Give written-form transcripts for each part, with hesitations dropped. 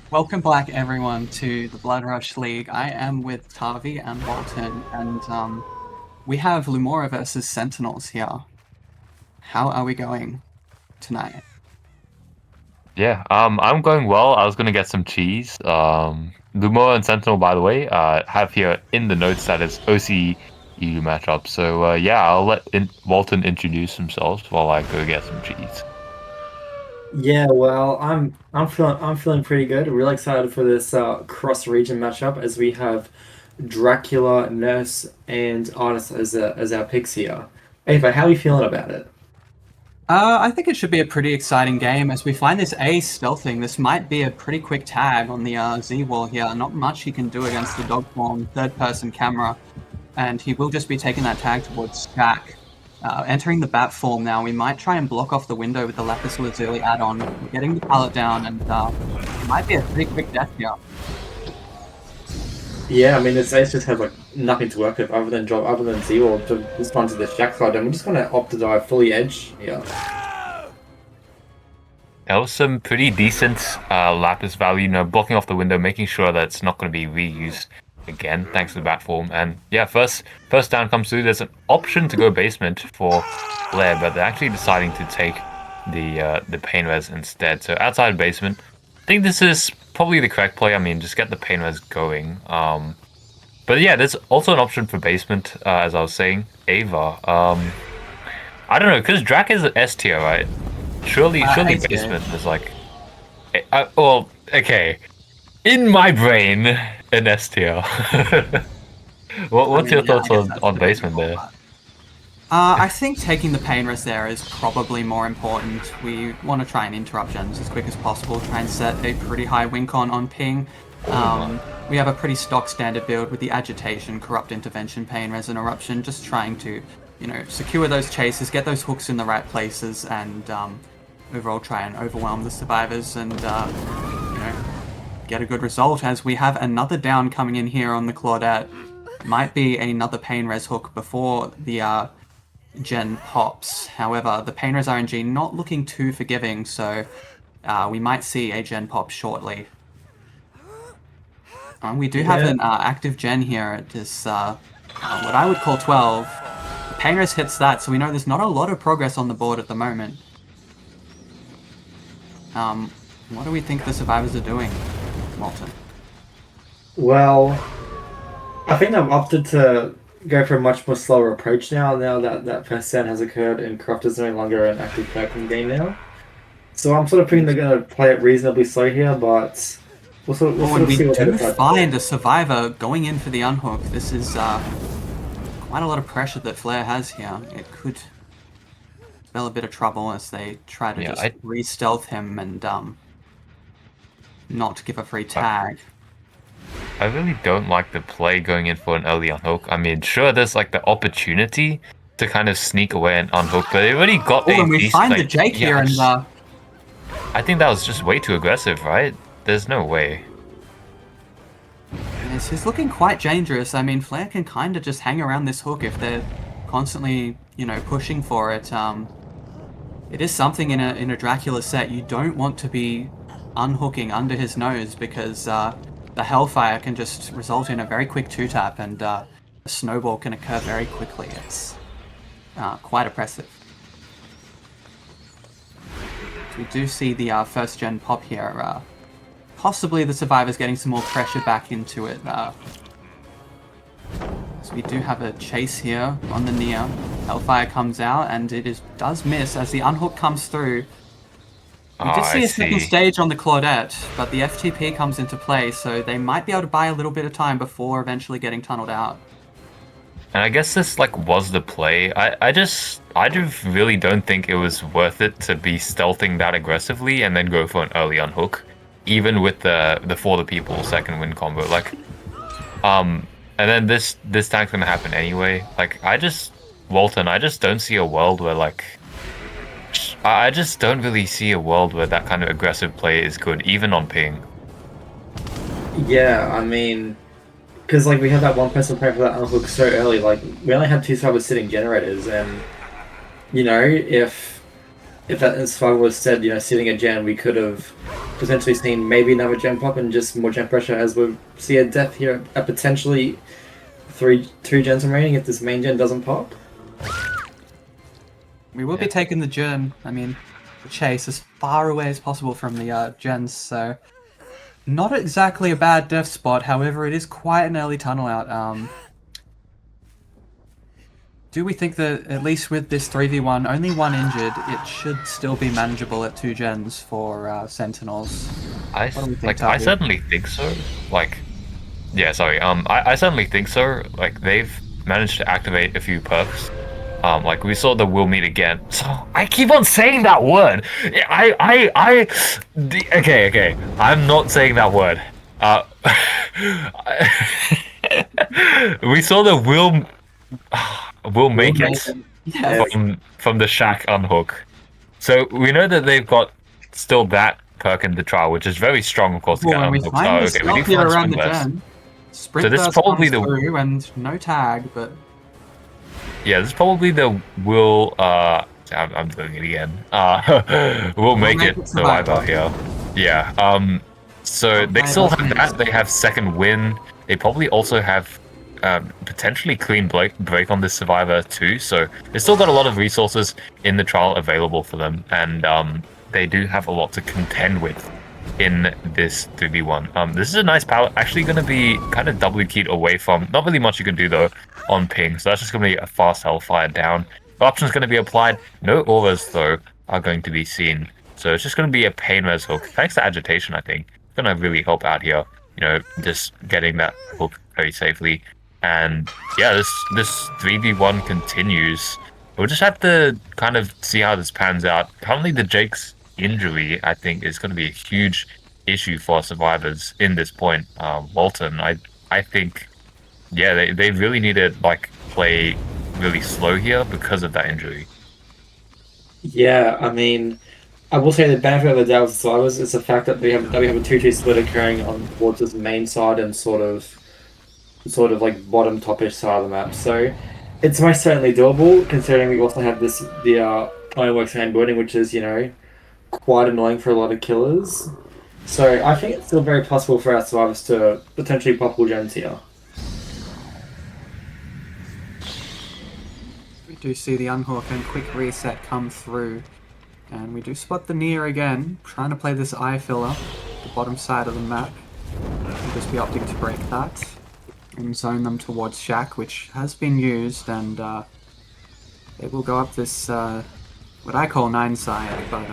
Welcome back, everyone, to the Blood Rush League. I am with Tavi and Walton, and we have Lumora versus Sentinels here. How are we going tonight? Yeah, I'm going well. I was gonna get some cheese. Lumora and Sentinel, by the way, have here in the notes that it's OCE matchup. So yeah, I'll let Walton introduce himself while I go get some cheese. Yeah, well, I'm feeling pretty good. Really excited for this cross-region matchup as we have Dracula, Nurse, and Artist as our picks here. Ava, how are you feeling about it? I think it should be a pretty exciting game as we find this A stealthing. This might be a pretty quick tag on the Z wall here. Not much he can do against the dog form third-person camera, and he will just be taking that tag towards Stack. Entering the bat form now, we might try and block off the window with the Lapis Lazuli add-on. We're getting the pallet down, and it might be a pretty quick death here. Yeah, I mean, this ace just has like nothing to work with other than zero to respond to the Shack card, and we're just gonna opt to die fully edge here. That was some pretty decent Lapis value, blocking off the window, making sure that it's not going to be reused again, thanks to the bat form. And yeah, first down comes through. There's an option to go basement for Blair, but they're actually deciding to take the pain res instead. So outside basement, I think this is probably the correct play. I mean, just get the pain res going. But yeah, there's also an option for basement, as I was saying. Ava. I don't know, because Drac is S tier, right? Surely Ace here. basement is like, well, okay. In my brain, an S tier. I What's mean, your yeah, I thoughts guess on that's on basement debatable, there? but I think taking the pain risk there is probably more important. We want to try and interrupt gens as quick as possible, try and set a pretty high win con on ping. Oh my. We have a pretty stock standard build with the agitation, corrupt intervention, pain res, and eruption, just trying to, secure those chases, get those hooks in the right places, and overall try and overwhelm the survivors and, get a good result as we have another down coming in here on the Claudette. Might be another pain res hook before the gen pops. However, the pain res RNG not looking too forgiving, so we might see a gen pop shortly. We do have Yeah, an active gen here at this, what I would call 12. The pain res hits that, so we know there's not a lot of progress on the board at the moment. What do we think the survivors are doing, Walton? well, I think I've opted to go for a much more slower approach now that that first down has occurred and Croft is no longer an active perk in the game now. So I'm sort of thinking they're going to play it reasonably slow here, but we'll Oh, sort and of we see what they do decide to do. find a survivor going in for the unhook. This is quite a lot of pressure that Flair has here. It could spell a bit of trouble as they try to Yeah, just re-stealth him and not give a free I tag. I really don't like the play going in for an early unhook. I mean, sure, there's like the opportunity to kind of sneak away and unhook, but they already got Oh, a and we decent find the like. Jake Yeah, here, and I think that was just way too aggressive, right? There's no way. this is looking quite dangerous. I mean, Flair can kind of just hang around this hook if they're constantly, pushing for it. It is something in a Dracula set you don't want to be unhooking under his nose because the Hellfire can just result in a very quick two-tap and a snowball can occur very quickly. It's quite oppressive. So we do see the first gen pop here. Possibly the survivors getting some more pressure back into it. So we do have a chase here on the near. Hellfire comes out and does miss as the unhook comes through. Oh, We did I see a second see. stage on the Claudette, but the FTP comes into play, so they might be able to buy a little bit of time before eventually getting tunneled out. And I guess this like was the play. I just really don't think it was worth it to be stealthing that aggressively and then go for an early unhook, even with the for the people second win combo. Like, and then this tank's gonna happen anyway. Like, Walton, I just don't see a world where like I just don't really see a world where that kind of aggressive play is good, even on ping. Yeah, I mean, because like we had that one person playing for that unhook so early, like we only had two survivors sitting generators, and if that survivor was said, sitting a gen, we could have potentially seeing maybe another gen pop and just more gen pressure as we see a death here at potentially two gens remaining if this main gen doesn't pop. We will be taking the gen. I mean, the chase as far away as possible from the gens, so not exactly a bad death spot. However, it is quite an early tunnel out. Do we think that at least with this 3v1, only one injured, it should still be manageable at 2 gens for Sentinels? I What do we think, I Tavi? certainly think so. Like, yeah, sorry. I certainly think so. Like, they've managed to activate a few perks. Like we saw the will meet again. So I keep on saying that word. Okay. I'm not saying that word. We saw the will make it Yes. from the Shack unhook. So we know that they've got still that perk in the trial, which is very strong, of course, to Well, get when we unhooked. find the Okay, we stealth need to here find around the Sprint Burst. gen, Sprint So this is Burst probably comes the- through and no tag, but Yeah, this is probably the will. I'm doing it again. We'll make it survivor here. Yeah. So they Okay, still that's have nice. that. They have second win. They probably also have potentially clean break on this survivor too. So they still got a lot of resources in the trial available for them, and they do have a lot to contend with in this 3v1. This is a nice palette. Actually going to be kind of doubly keyed away from. Not really much you can do though on ping. So that's just going to be a fast hellfire down. The option's going to be applied. No auras though are going to be seen. So it's just going to be a pain res hook. Thanks to agitation, I think. It's going to really help out here. You know, just getting that hook very safely. And yeah, this 3v1 continues. We'll just have to kind of see how this pans out. Currently, the Jake's injury, I think, is going to be a huge issue for survivors in this point. Walton, I think, yeah, they really need to like play really slow here because of that injury. Yeah, I mean, I will say the benefit of the doubt with survivors is the fact that we have a 2-2 split occurring on Walter's main side and sort of like bottom topish side of the map. So it's most certainly doable, considering we also have the Ironworks hand building, which is, quite annoying for a lot of killers. So I think it's still very possible for our survivors to potentially pop all gens here. we do see the unhook and quick reset come through. And we do spot the Near again, trying to play this eye filler, the bottom side of the map. We'll just be opting to break that and zone them towards Shack, which has been used, and it will go up this, what I call 9 side, but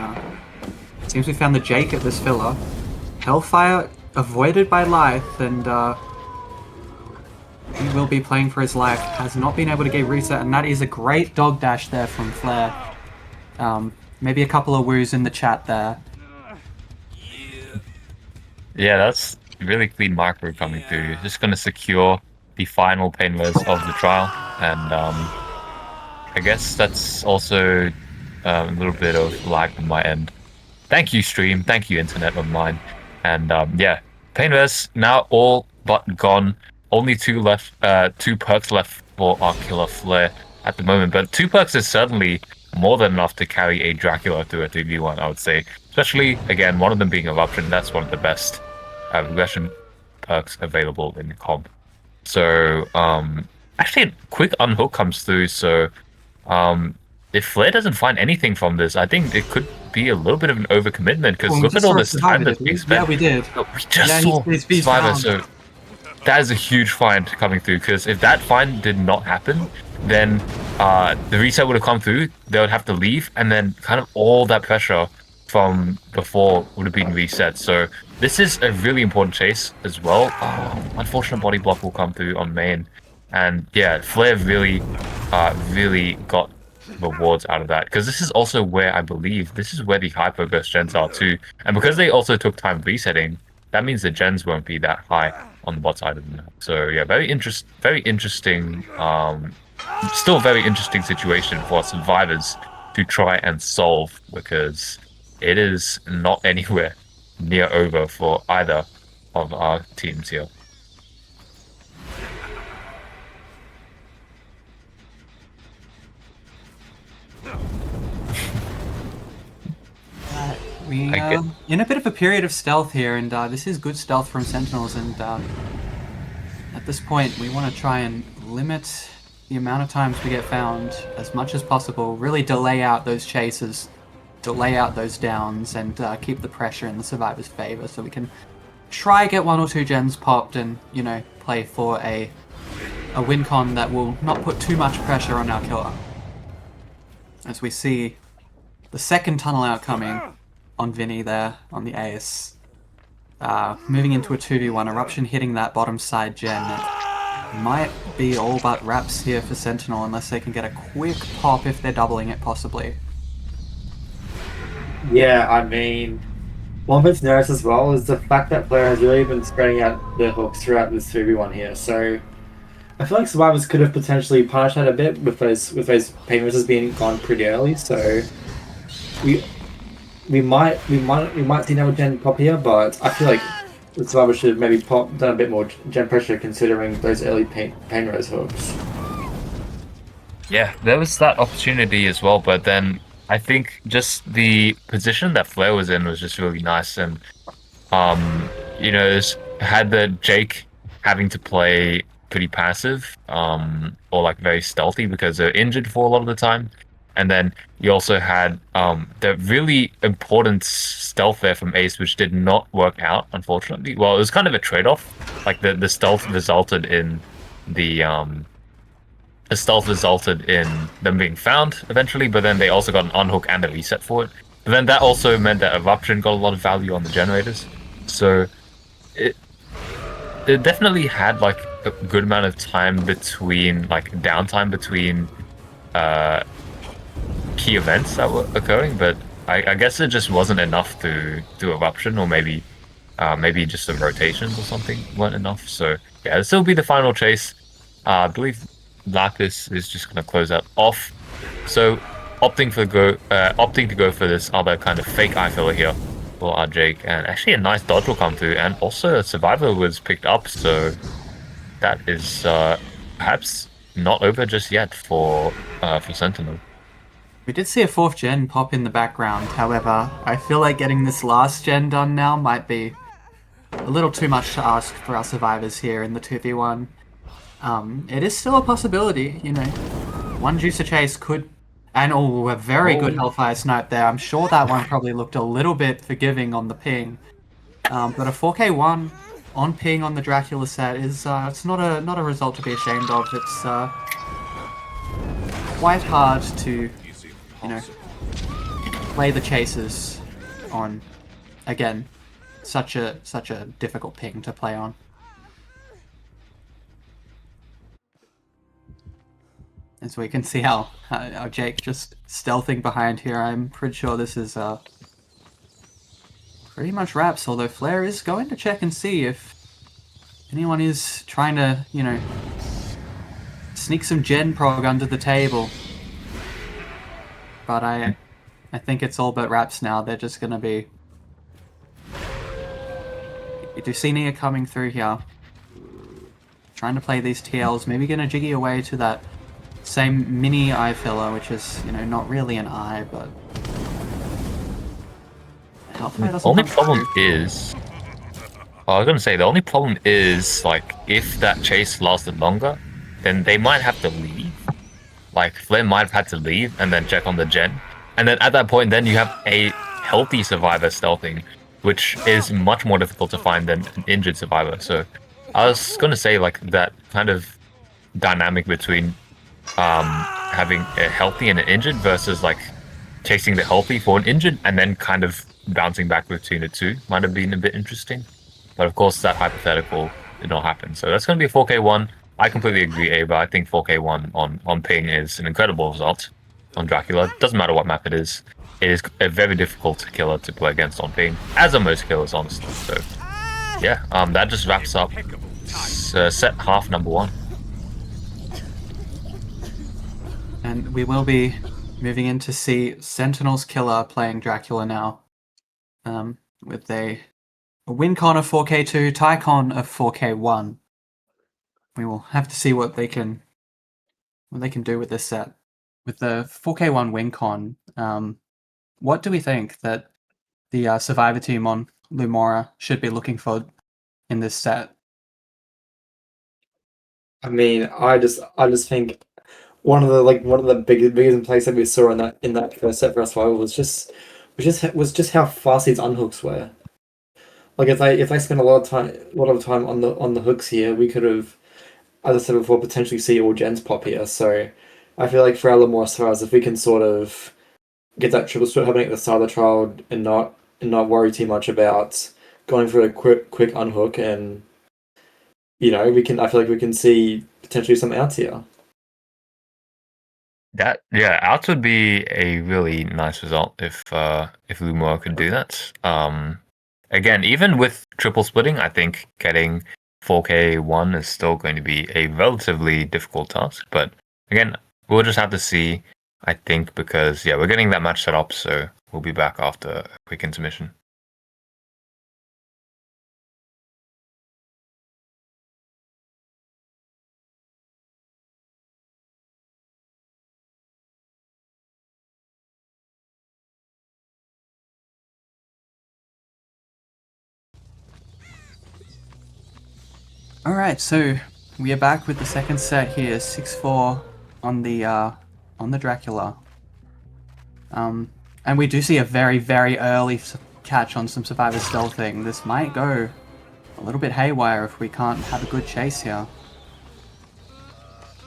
it seems we found the Jake at this filler. Hellfire avoided by Lyth, and he will be playing for his life. Has not been able to get reset, and that is a great dog dash there from Flare. Maybe a couple of woos in the chat there. Yeah, that's really clean micro coming through. Just going to secure the final pain res of the trial, and I guess that's also a little bit of lag on my end. Thank you, stream. Thank you, internet of mine. And yeah, pain res now all but gone. Only 2 left. 2 perks left for our killer Flare at the moment, but 2 perks is certainly more than enough to carry a Dracula through a 3v1, I would say. Especially, again, one of them being Eruption. That's one of the best regression perks available in the comp. So, actually, a quick unhook comes through. So, if Flare doesn't find anything from this, I think it could be a little bit of an overcommitment. Because look at all this time that's being spent. Yeah, we did. We just saw he's Survivor, found. so that is a huge find coming through. Because if that find did not happen, then the reset would have come through. They would have to leave, and then kind of all that pressure from before would have been reset. So this is a really important chase as well. Unfortunate body block will come through on main, and yeah, Flare really got rewards out of that, because this is also where I believe this is where the high progress gens are too, and because they also took time resetting, that means the gens won't be that high on the bot side of the map. So yeah, very interesting. Still very interesting situation for survivors to try and solve, because it is not anywhere near over for either of our teams here. We I get in a bit of a period of stealth here, and this is good stealth from Sentinels. And at this point, we want to try and limit the amount of times we get found as much as possible. Really delay out those chases, delay out those downs, and keep the pressure in the survivor's favor, so we can try get 1 or 2 gens popped, and play for a win con that will not put too much pressure on our killer. As we see the second tunnel outcoming on Vinny there on the ace. Moving into a 2v1, Eruption hitting that bottom side gen. It might be all but wraps here for Sentinel unless they can get a quick pop if they're doubling it possibly. Yeah, I mean, one thing to notice as well is the fact that player has really been spreading out their hooks throughout this 2v1 here. So I feel like survivors could have potentially punished that a bit with those pain misses being gone pretty early. So we might see another gen pop here, but I feel like the survivors should have maybe done a bit more gen pressure considering those early pain rose hooks. Yeah, there was that opportunity as well, but then I think just the position that Flair was in was just really nice, and had the Jake having to play pretty passive, or like very stealthy because they're injured for a lot of the time. And then you also had the really important stealth there from Ace, which did not work out, unfortunately. Well, it was kind of a trade-off. Like the stealth resulted in them being found eventually, but then they also got an unhook and a reset for it. But then that also meant that Eruption got a lot of value on the generators. So it definitely had like a good amount of time between, like downtime between key events that were occurring, but I guess it just wasn't enough to do Eruption, or maybe just the rotations or something weren't enough. So yeah, this will be the final chase. I believe Lapis is just going to close that off. So opting to go for this other kind of fake eye filler here for our Jake, and actually a nice dodge will come through, and also a survivor was picked up, so that is perhaps not over just yet for Sentinel. We did see a 4th gen pop in the background, however, I feel like getting this last gen done now might be a little too much to ask for our survivors here in the 2v1. It is still a possibility, 1 Juicer Chase could... And a very good Hellfire Snipe there. I'm sure that one probably looked a little bit forgiving on the ping. But a 4k1 on ping on the Dracula set is it's not a result to be ashamed of. It's quite hard to play the chases on, again, such a difficult ping to play on. As we can see how Jake just stealthing behind here. I'm pretty sure this is pretty much wraps, although Flair is going to check and see if anyone is trying to, sneak some gen prog under the table. But I think it's all but wraps now. They're just going to be... You do see Nia coming through here. Trying to play these TLs, maybe going to jiggy away to that same mini eye filler, which is, not really an eye, but... The only problem is... I was going to say, the only problem is, like, if that chase lasted longer, then they might have to leave. Like, Flynn might have had to leave and then check on the gen. And then at that point, then you have a healthy survivor stealthing, which is much more difficult to find than an injured survivor. So I was going to say, like, that kind of dynamic between having a healthy and an injured versus, like, chasing the healthy for an injured and then kind of bouncing back between the two might have been a bit interesting. But of course, that hypothetical did not happen. So that's going to be a 4k1. I completely agree, Ava. I think 4k1 on ping is an incredible result on Dracula. Doesn't matter what map it is. It is a very difficult killer to play against on ping, as are most killers, honestly. So yeah, that just wraps up set half number 1. And we will be moving in to see Sentinel's killer playing Dracula now, with a win con of 4k2, tie con of 4k1. We will have to see what they can do with this set. With the 4k1 win con, what do we think that the Survivor team on Lumora should be looking for in this set. I mean, I just think one of the biggest plays that we saw in that first set for us survival was just how fast these unhooks were. Like if they spent a lot of time on the hooks here, we could have, as I said before, potentially see all gens pop here. So I feel like for our Lumora stars, if we can sort of get that triple split happening at the start of the trial and not worry too much about going for a quick unhook, and I feel like we can see potentially some outs here. Outs would be a really nice result if Lumora could do that. Again, even with triple splitting, I think getting 4K1 is still going to be a relatively difficult task. But again, we'll just have to see, I think, because we're getting that match set up, so we'll be back after a quick intermission. All right, so we are back with the second set here, 6-4 on the Dracula. And we do see a very, very early catch on some Survivor stealthing. This might go a little bit haywire if we can't have a good chase here.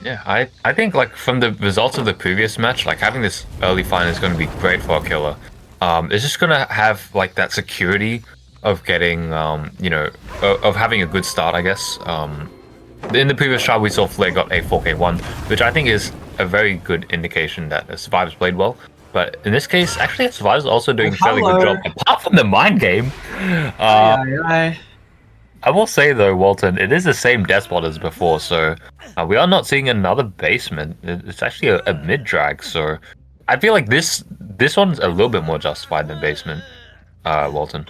Yeah, I think like from the results of the previous match, like having this early find is going to be great for our killer. It's just going to have like that security of getting, of having a good start, I guess. In the previous trial, we saw Flare got a 4K1, which I think is a very good indication that the Survivor's played well. But in this case, actually, Survivor's also doing a fairly good job, apart from the mind game. I will say, though, Walton, it is the same death spot as before, so we are not seeing another basement. It's actually a mid-drag, so I feel like this one's a little bit more justified than basement, Walton.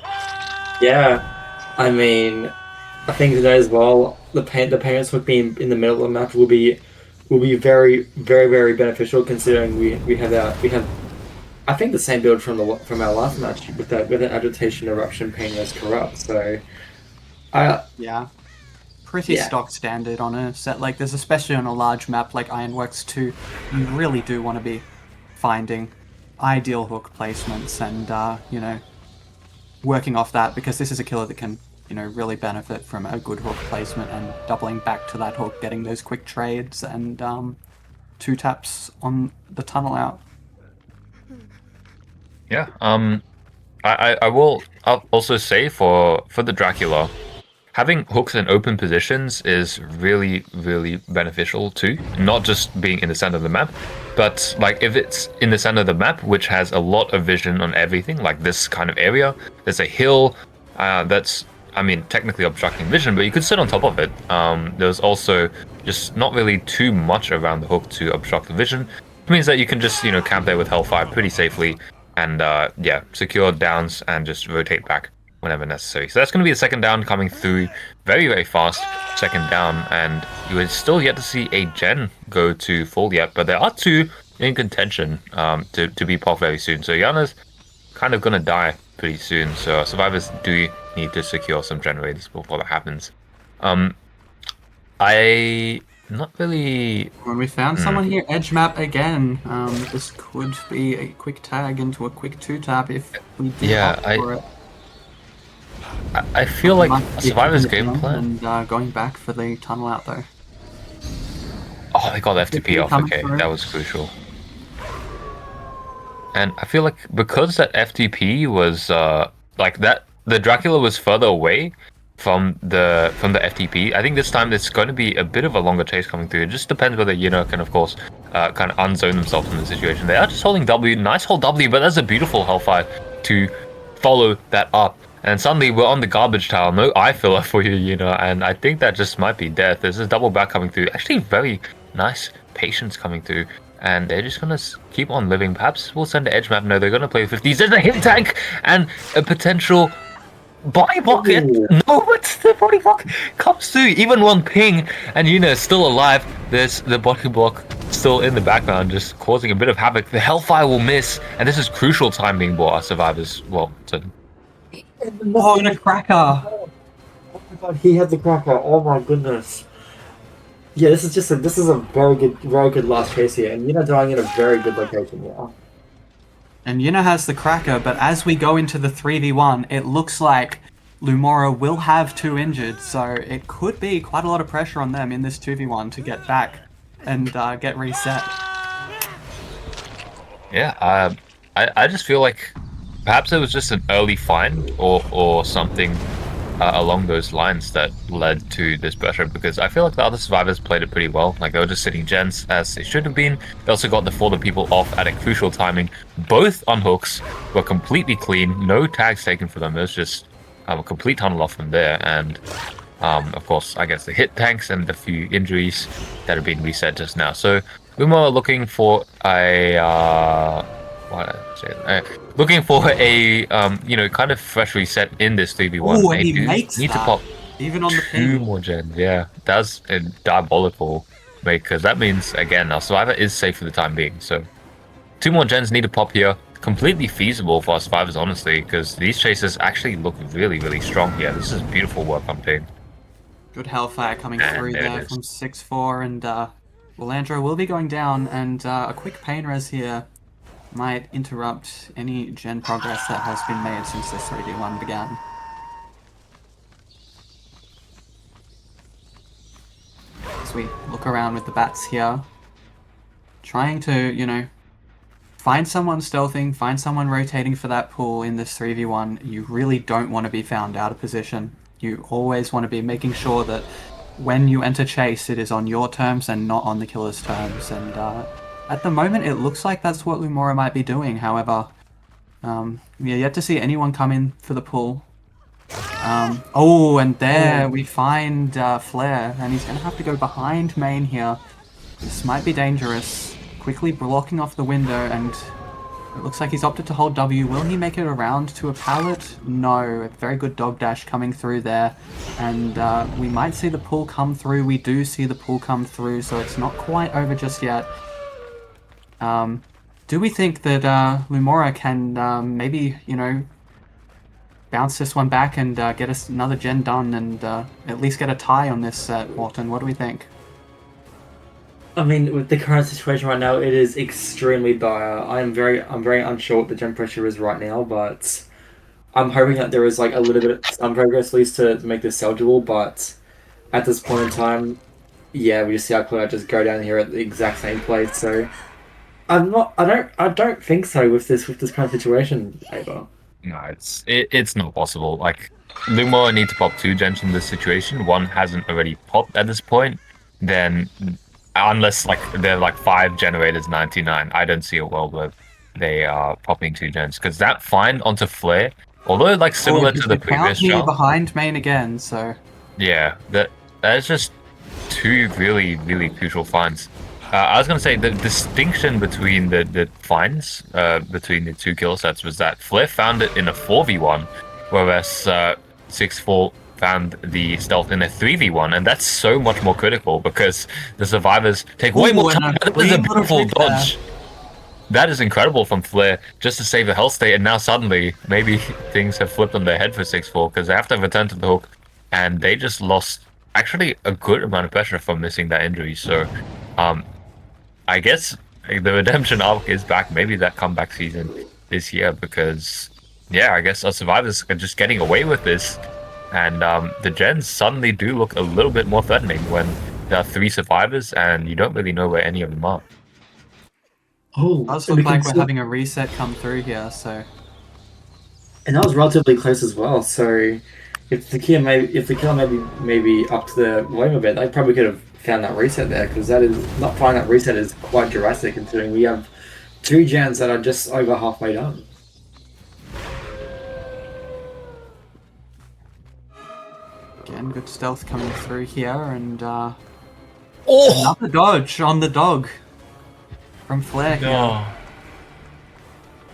Yeah, I mean, I think today as well, the parents hook being in the middle of the map will be very, very, very beneficial, considering we have I think the same build from our last match with that agitation, eruption, pain, res, corrupt. So pretty stock standard on a set like this, especially on a large map like Ironworks 2. You really do want to be finding ideal hook placements and working off that, because this is a killer that can really benefit from a good hook placement and doubling back to that hook, getting those quick trades and 2 taps on the tunnel out. Yeah, I'll also say for the Dracula, having hooks in open positions is really, really beneficial too. Not just being in the center of the map, but like if it's in the center of the map, which has a lot of vision on everything, like this kind of area, there's a hill that's, technically obstructing vision, but you could sit on top of it. There's also just not really too much around the hook to obstruct the vision. It means that you can just, camp there with Hellfire pretty safely and, secure downs and just rotate back whenever necessary. So that's going to be a second down coming through very, very fast. Second down, and you are still yet to see a gen go to full yet, but there are 2 in contention to be popped very soon. So Yana's kind of going to die pretty soon, so survivors do need to secure some generators before that happens. I not really... When we found someone here, edge map again. This could be a quick tag into a quick 2-tap if we did opt for it. I feel like Survivor's game plan... And going back for the tunnel out, though. Oh, they got the FTP off. Okay, that was crucial. And I feel like because that FTP was the Dracula was further away from the FTP, I think this time it's going to be a bit of a longer chase coming through. It just depends whether can, of course, kind of unzone themselves from the situation. They are just holding W. Nice hold W, but that's a beautiful Hellfire to follow that up. And suddenly we're on the garbage tile. No eye filler for you, and I think that just might be death. There's a double back coming through. Actually, very nice patience coming through. And they're just going to keep on living. Perhaps we'll send an edge map. No, they're going to play 50s. There's a hit tank and a potential body block. No, but the body block comes through. Even one ping and still alive. There's the body block still in the background, just causing a bit of havoc. The Hellfire will miss. And this is crucial timing for our survivors. Well, Oh, and a cracker. Oh my god, he had the cracker. Oh my goodness. Yeah, this is a very good last chase here, and you're dying in a very good location now. And Yuna has the cracker, but as we go into the 3v1, it looks like Lumora will have 2 injured, so it could be quite a lot of pressure on them in this 2v1 to get back and get reset. Yeah, I just feel like perhaps it was just an early find or something along those lines that led to this pressure, because I feel like the other survivors played it pretty well. Like, they were just sitting gens as they should have been. They also got the fallen people off at a crucial timing. Both unhooks were completely clean, no tags taken for them. It was just a complete tunnel off from there, and of course, I guess the hit tanks and the few injuries that have been reset just now. So Lumora looking for a looking for a kind of fresh reset in this 3v1. Oh, and They he do makes need to that, pop even on the 2 ping. more gens. Yeah, that's a diabolical make, because that means again our survivor is safe for the time being. So 2 more gens need to pop here. Completely feasible for our survivors, honestly, because these chases actually look really, really strong here. This is beautiful work on ping. Good Hellfire coming And through there it there is. from 6-4, and Willandro will be going down, and a quick pain res here might interrupt any gen progress that has been made since this 3v1 began. As we look around with the bats here, trying to, find someone stealthing, find someone rotating for that pool in this 3v1. You really don't want to be found out of position. You always want to be making sure that when you enter chase, it is on your terms and not on the killer's terms. And at the moment, it looks like that's what Lumora might be doing. However, we are yet to see anyone come in for the pull. And there we find Flare, and he's going to have to go behind main here. This might be dangerous. Quickly blocking off the window, and it looks like he's opted to hold W. Will he make it around to a pallet? No. A very good dog dash coming through there, and we might see the pull come through. We do see the pull come through, so it's not quite over just yet. Do we think that Lumora can maybe, bounce this one back and get us another gen done, and at least get a tie on this set, Walton? What do we think? I mean, with the current situation right now, it is extremely dire. I'm very unsure what the gen pressure is right now, but I'm hoping that there is like a little bit some progress at least to make this salvageable. But at this point in time, yeah, we just see our Cloud just go down here at the exact same place. So I don't think so with this kind of situation, Ava. No, it's not possible. Like, Lumora need to pop 2 gens in this situation. One hasn't already popped at this point. Then, unless like they're like 5 generators 99, I don't see a world where they are popping 2 gens, because that find onto Flare, although like similar to the previous here round, behind main again, so yeah, that's just 2 really, really crucial finds. I was going to say the distinction between the finds between the 2 kill sets was that Flare found it in a 4v1, whereas 6-4 found the stealth in a 3v1, and that's so much more critical because the survivors take way more time. That is a beautiful dodge. That is incredible from Flare, just to save a health state, and now suddenly maybe things have flipped on their head for 6-4, because they have to return to the hook, and they just lost actually a good amount of pressure from missing that injury. So I guess the redemption arc is back. Maybe that comeback season is here, because yeah, I guess our survivors are just getting away with this, and the gens suddenly do look a little bit more threatening when there are 3 survivors and you don't really know where any of them are. Oh, it does look like we're having a reset come through here, so. And that was relatively close as well. So if the killer maybe up to the volume a bit, they probably could have found that reset there, because that is not finding that reset is quite drastic considering we have 2 gens that are just over halfway done. Again, good stealth coming through here, and another dodge on the dog from Flare here. No.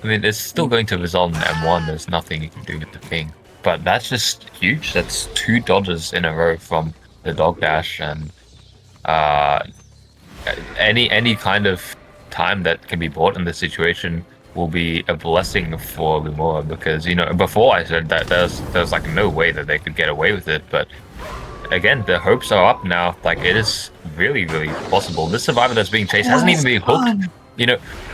I mean, it's still going to result in M1. There's nothing you can do with the ping. But that's just huge. That's 2 dodges in a row from the dog dash, and any kind of time that can be bought in this situation will be a blessing for Lumora because before I said that there's like no way that they could get away with it, but again the hopes are up now. Like it is really really possible. This survivor that's being chased hasn't even been hooked.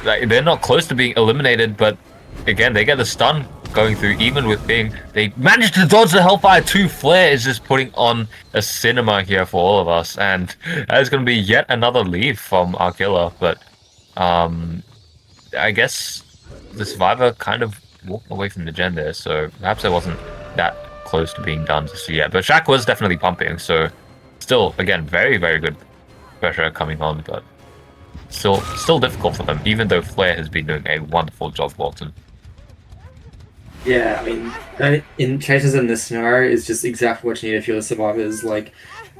Like they're not close to being eliminated, but again they get the stun going through. Even with being they managed to dodge the Hellfire 2. Flare is just putting on a cinema here for all of us, and that is going to be yet another leave from our killer. But I guess the survivor kind of walked away from the gen there, so perhaps it wasn't that close to being done just yet. But Shaq was definitely pumping, so still, again, very, very good pressure coming on, but still difficult for them, even though Flair has been doing a wonderful job, Walton. Yeah, I mean, in chases in this scenario is just exactly what you need if you're the survivors. Like,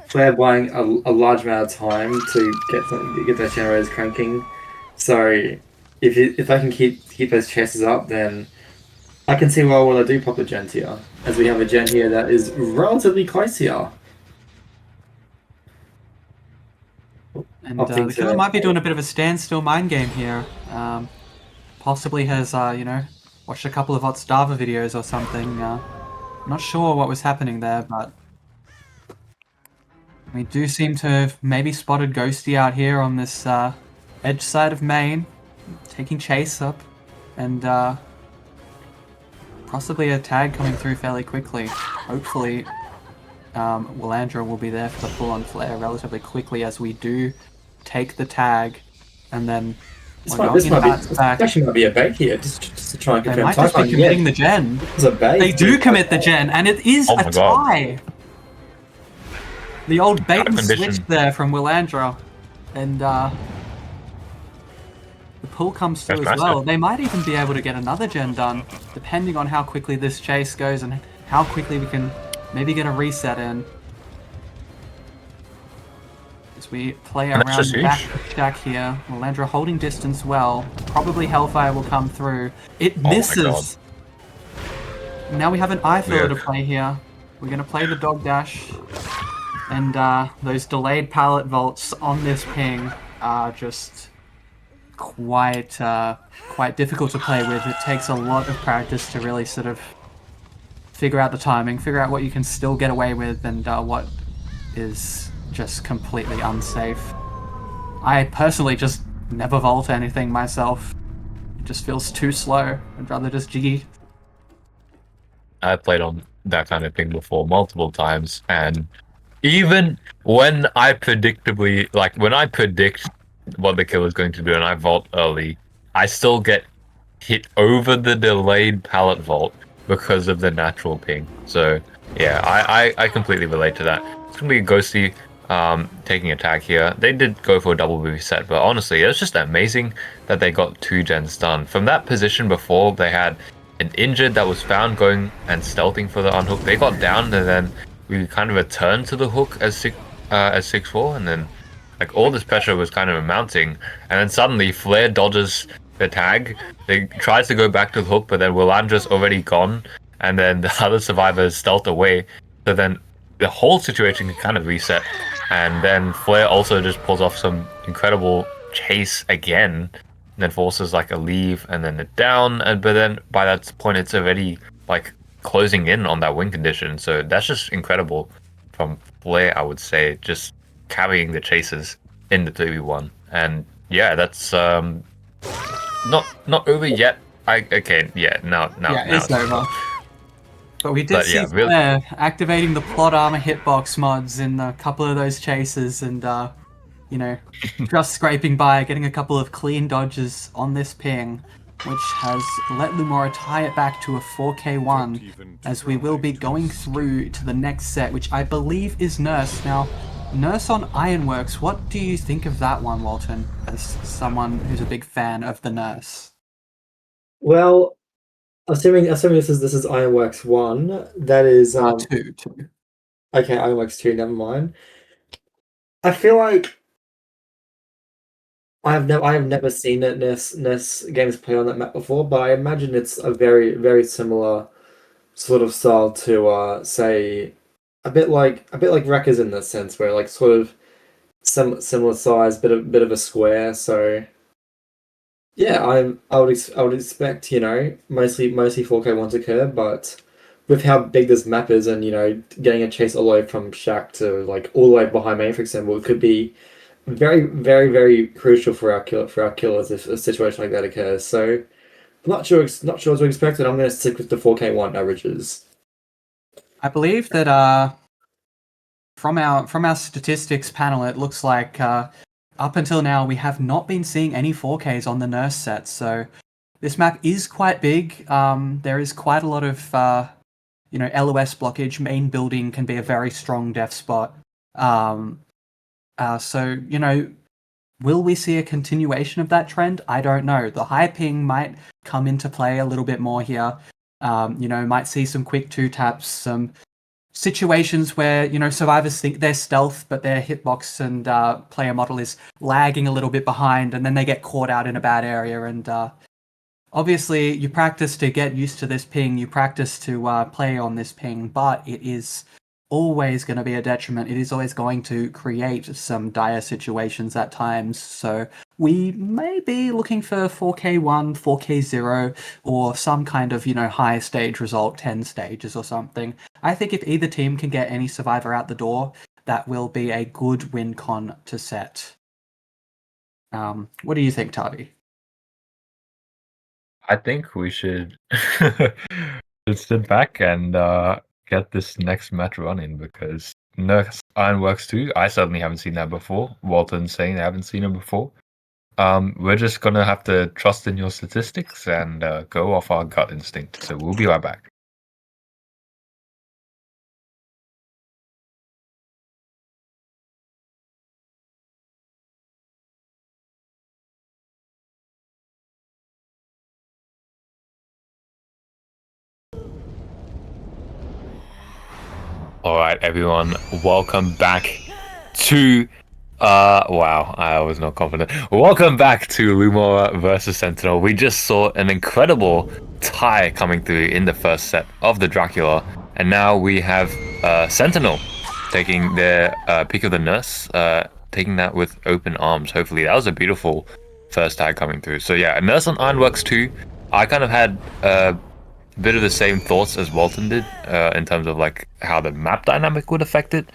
Flair buying a large amount of time to get those generators cranking. So, if I can keep those chases up, then I can see why I do pop a gen here, as we have a gen here that is relatively close here. And the killer might be doing a bit of a standstill mind game here. Possibly has, watched a couple of Otstava videos or something. Not sure what was happening there, but we do seem to have maybe spotted Ghosty out here on this edge side of main, taking chase up, and possibly a tag coming through fairly quickly. Hopefully, Willandra will be there for the full-on flare relatively quickly as we do take the tag, and then this actually might be a bait here, just to try and confirm. They might just be committing the gen. It's a bait. They do commit the gen, and it is a tie. The old bait and switch there from Willandra, and the pull comes through as well. They might even be able to get another gen done, depending on how quickly this chase goes and how quickly we can maybe get a reset in. As we play around the back of Shaq here, Willandra holding distance well. Probably Hellfire will come through. It misses. Now we have an eye filler to play here. We're going to play the dog dash. And those delayed pallet vaults on this ping are just quite difficult to play with. It takes a lot of practice to really sort of figure out the timing, figure out what you can still get away with, and what is just completely unsafe. I personally just never vault anything myself. It just feels too slow. I'd rather just G. I played on that kind of thing before multiple times, and even when I predict what the killer's going to do and I vault early, I still get hit over the delayed pallet vault because of the natural ping. So yeah, I completely relate to that. It's gonna be Ghosty taking a tag here. They did go for a double reset, but honestly, it was just amazing that they got 2 gens done. From that position before, they had an injured that was found going and stealthing for the unhook. They got down, and then we kind of returned to the hook as 6-4, and then like all this pressure was kind of mounting, and then suddenly Flair dodges the tag. They tries to go back to the hook, but then Willandra's already gone, and then the other survivors stealth away. So then the whole situation can kind of reset, and then Flair also just pulls off some incredible chase again, and then forces like a leave and then a down, but then by that point it's already like closing in on that win condition. So that's just incredible from Flair, I would say, just carrying the chases in the 3v1. And yeah, that's not over yet. Now it's over. But we did see Flair activating the plot armor hitbox mods in a couple of those chases, and just scraping by, getting a couple of clean dodges on this ping, which has let Lumora tie it back to a 4k1, as we will be going through to the next set, which I believe is Nurse. Now, Nurse on Ironworks, what do you think of that one, Walton, as someone who's a big fan of the Nurse? Well, assuming this is Ironworks 1, that is... 2. Okay, Ironworks 2, never mind. I feel like I have never seen a Nurse games play on that map before, but I imagine it's a very, very similar sort of style to say a bit like Wreckers in this sense, where like sort of similar size, bit of a square. So Yeah, I would expect, mostly 4K ones occur, but with how big this map is and, getting a chase all the way from Shack to like all the way behind me, for example, it could be very, very, very crucial for our killers if a situation like that occurs. So I'm not sure what to expect, and I'm gonna stick with the 4K one averages. I believe that from our statistics panel, it looks like up until now we have not been seeing any 4Ks on the nurse set. So this map is quite big. There is quite a lot of LOS blockage. Main building can be a very strong def spot. So will we see a continuation of that trend? I don't know. The high ping might come into play a little bit more here. Might see some quick two taps, some situations where survivors think they're stealth, but their hitbox and player model is lagging a little bit behind, and then they get caught out in a bad area. And obviously, you practice to get used to this ping. You practice to play on this ping, but it is always going to be a detriment. It is always going to create some dire situations at times. So we may be looking for 4K1, 4K0, or some kind of, high stage result, 10 stages or something. I think if either team can get any survivor out the door, that will be a good win con to set. What do you think, Tavi? I think we should just sit back and get this next match running because Nurse Ironworks 2, I certainly haven't seen that before. Walton's saying I haven't seen it before. We're just gonna have to trust in your statistics and go off our gut instinct. So we'll be right back. All right, everyone, welcome back to wow, I was not confident. Welcome back to Lumora versus Sentinel. We just saw an incredible tie coming through in the first set of the Dracula, and now we have Sentinel taking their pick of the nurse, taking that with open arms. Hopefully, that was a beautiful first tie coming through. So yeah, Nurse on Ironworks 2. I kind of had bit of the same thoughts as Walton did in terms of like how the map dynamic would affect it,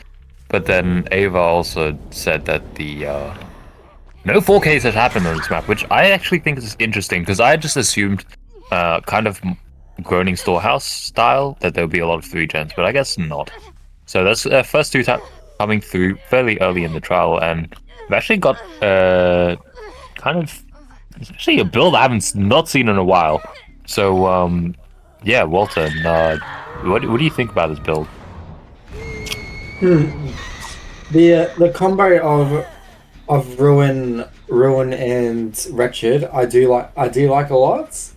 but then Ava also said that the no 4Ks has happened on this map, which I actually think is interesting because I just assumed kind of Groaning Storehouse style that there would be a lot of 3 gens, but I guess not. So that's first 2 tap coming through fairly early in the trial, and we've actually got kind of it's actually a build I haven't not seen in a while. So yeah, Walton, what do you think about this build? The combo of ruin and wretched, I do like a lot.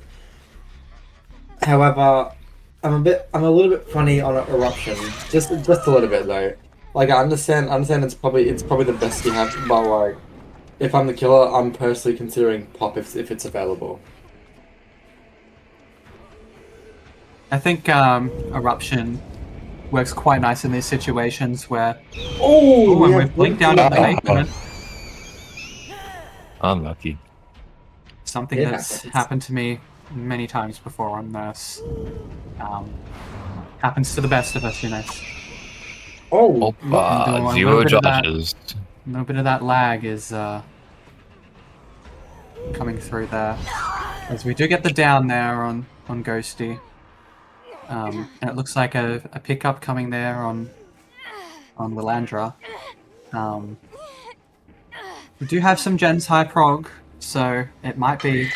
However, I'm a little bit funny on eruption, just a little bit though. Like I understand it's probably the best you have, but like if I'm the killer, I'm personally considering pop if it's available. I think eruption works quite nice in these situations where and we've blinked down in the basement. Unlucky. Something that's happened to me many times before on Nurse. Happens to the best of us, Opa, 0 judges. A little bit of that lag is coming through there. As we do get the down there on Ghosty. And it looks like a pickup coming there on Willandra. We do have some gens high prog, so it might be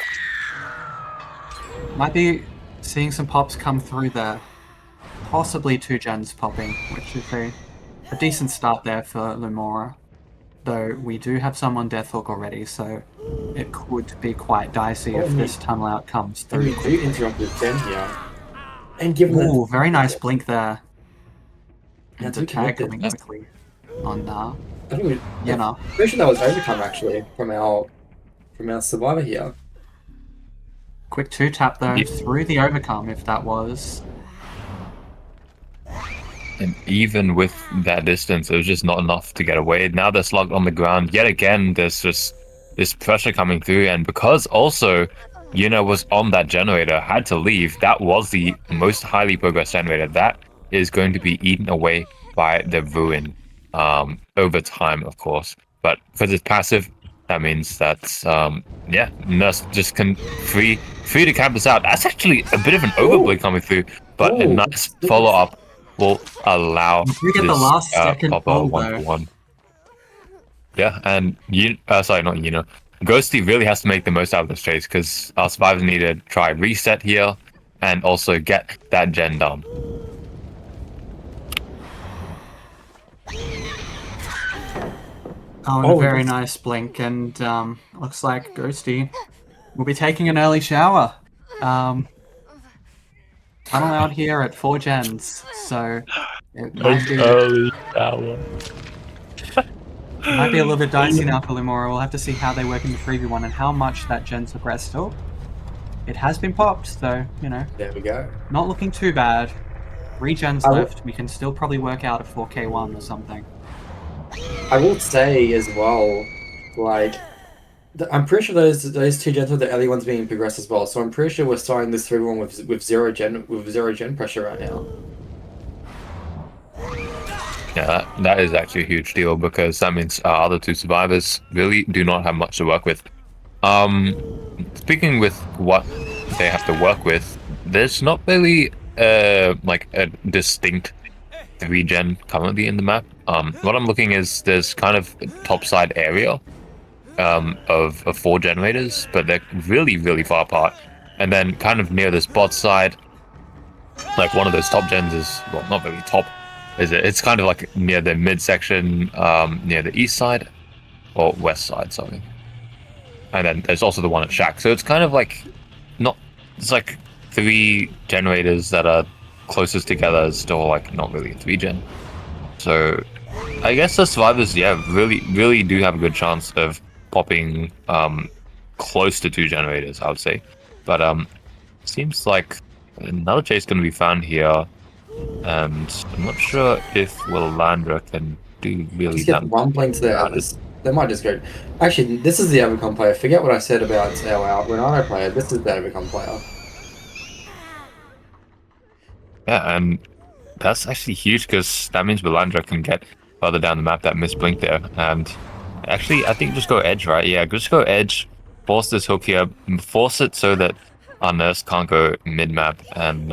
seeing some pops come through there. Possibly 2 gens popping, which is a decent start there for Lumora. Though we do have some on Deathhook already, so it could be quite dicey if this tunnel out comes through. You interrupted Gen here. And give them very nice blink there. And the tag coming quickly on I think Yenna. pretty sure that was overtime actually from our survivor here. Quick 2 tap though through the overcome if that was. And even with that distance, it was just not enough to get away. Now they're slugged on the ground. Yet again, there's just this pressure coming through, and because also Yuna was on that generator, had to leave. That was the most highly progressed generator. That is going to be eaten away by the ruin over time, of course. But because it's passive, that means that yeah, Nurse just can free to camp us out. That's actually a bit of an overblade coming through, but a Oh, nice follow up will allow You do get the this last second proper pull, one though. for one. Yeah, and you sorry, not Ghosty really has to make the most out of this chase because our survivors need to try reset here and also get that gen done. Oh, and a very nice blink, and looks like Ghosty will be taking an early shower. Unallowed here at 4 gens, so it might be Early hour. a little bit dicey now for Lumora. We'll have to see how they work in the 3v1 and how much that gen's progressed still. It has been popped, so, you know, there we go. not looking too bad. 3 gens I will- left. We can still probably work out a 4k1 or something. I will say as well, like, I'm pretty sure those 2 gens are the early ones being progressed as well. So I'm pretty sure we're starting this 3v1 with zero gen pressure right now. Yeah, that is actually a huge deal because that means our other 2 survivors really do not have much to work with. Speaking with what they have to work with, there's not really like a distinct 3 gen currently in the map. What I'm looking is there's kind of a topside area of 4 generators, but they're really far apart. And then kind of near this bot side, like one of those top gens is, well, not really top, is it? It's kind of like near the midsection, near the east side or west side, sorry. And then there's also the one at Shack. So it's kind of like not. It's like 3 generators that are closest together, still like not really a 3 gen. So I guess the survivors, yeah, really do have a good chance of popping close to 2 generators, I would say. But seems like another chase going to be found here, and I'm not sure if Willandra can do really Just get that. one blink to there. They might just go. Actually, this is the Overcom player. Forget what I said about our Renano player. This is the Overcom player. Yeah, and that's actually huge because that means Willandra can get further down the map. That missed blink there, and actually, I think just go edge, right? Yeah, just go edge. Force this hook here. Force it so that our nurse can't go mid map, and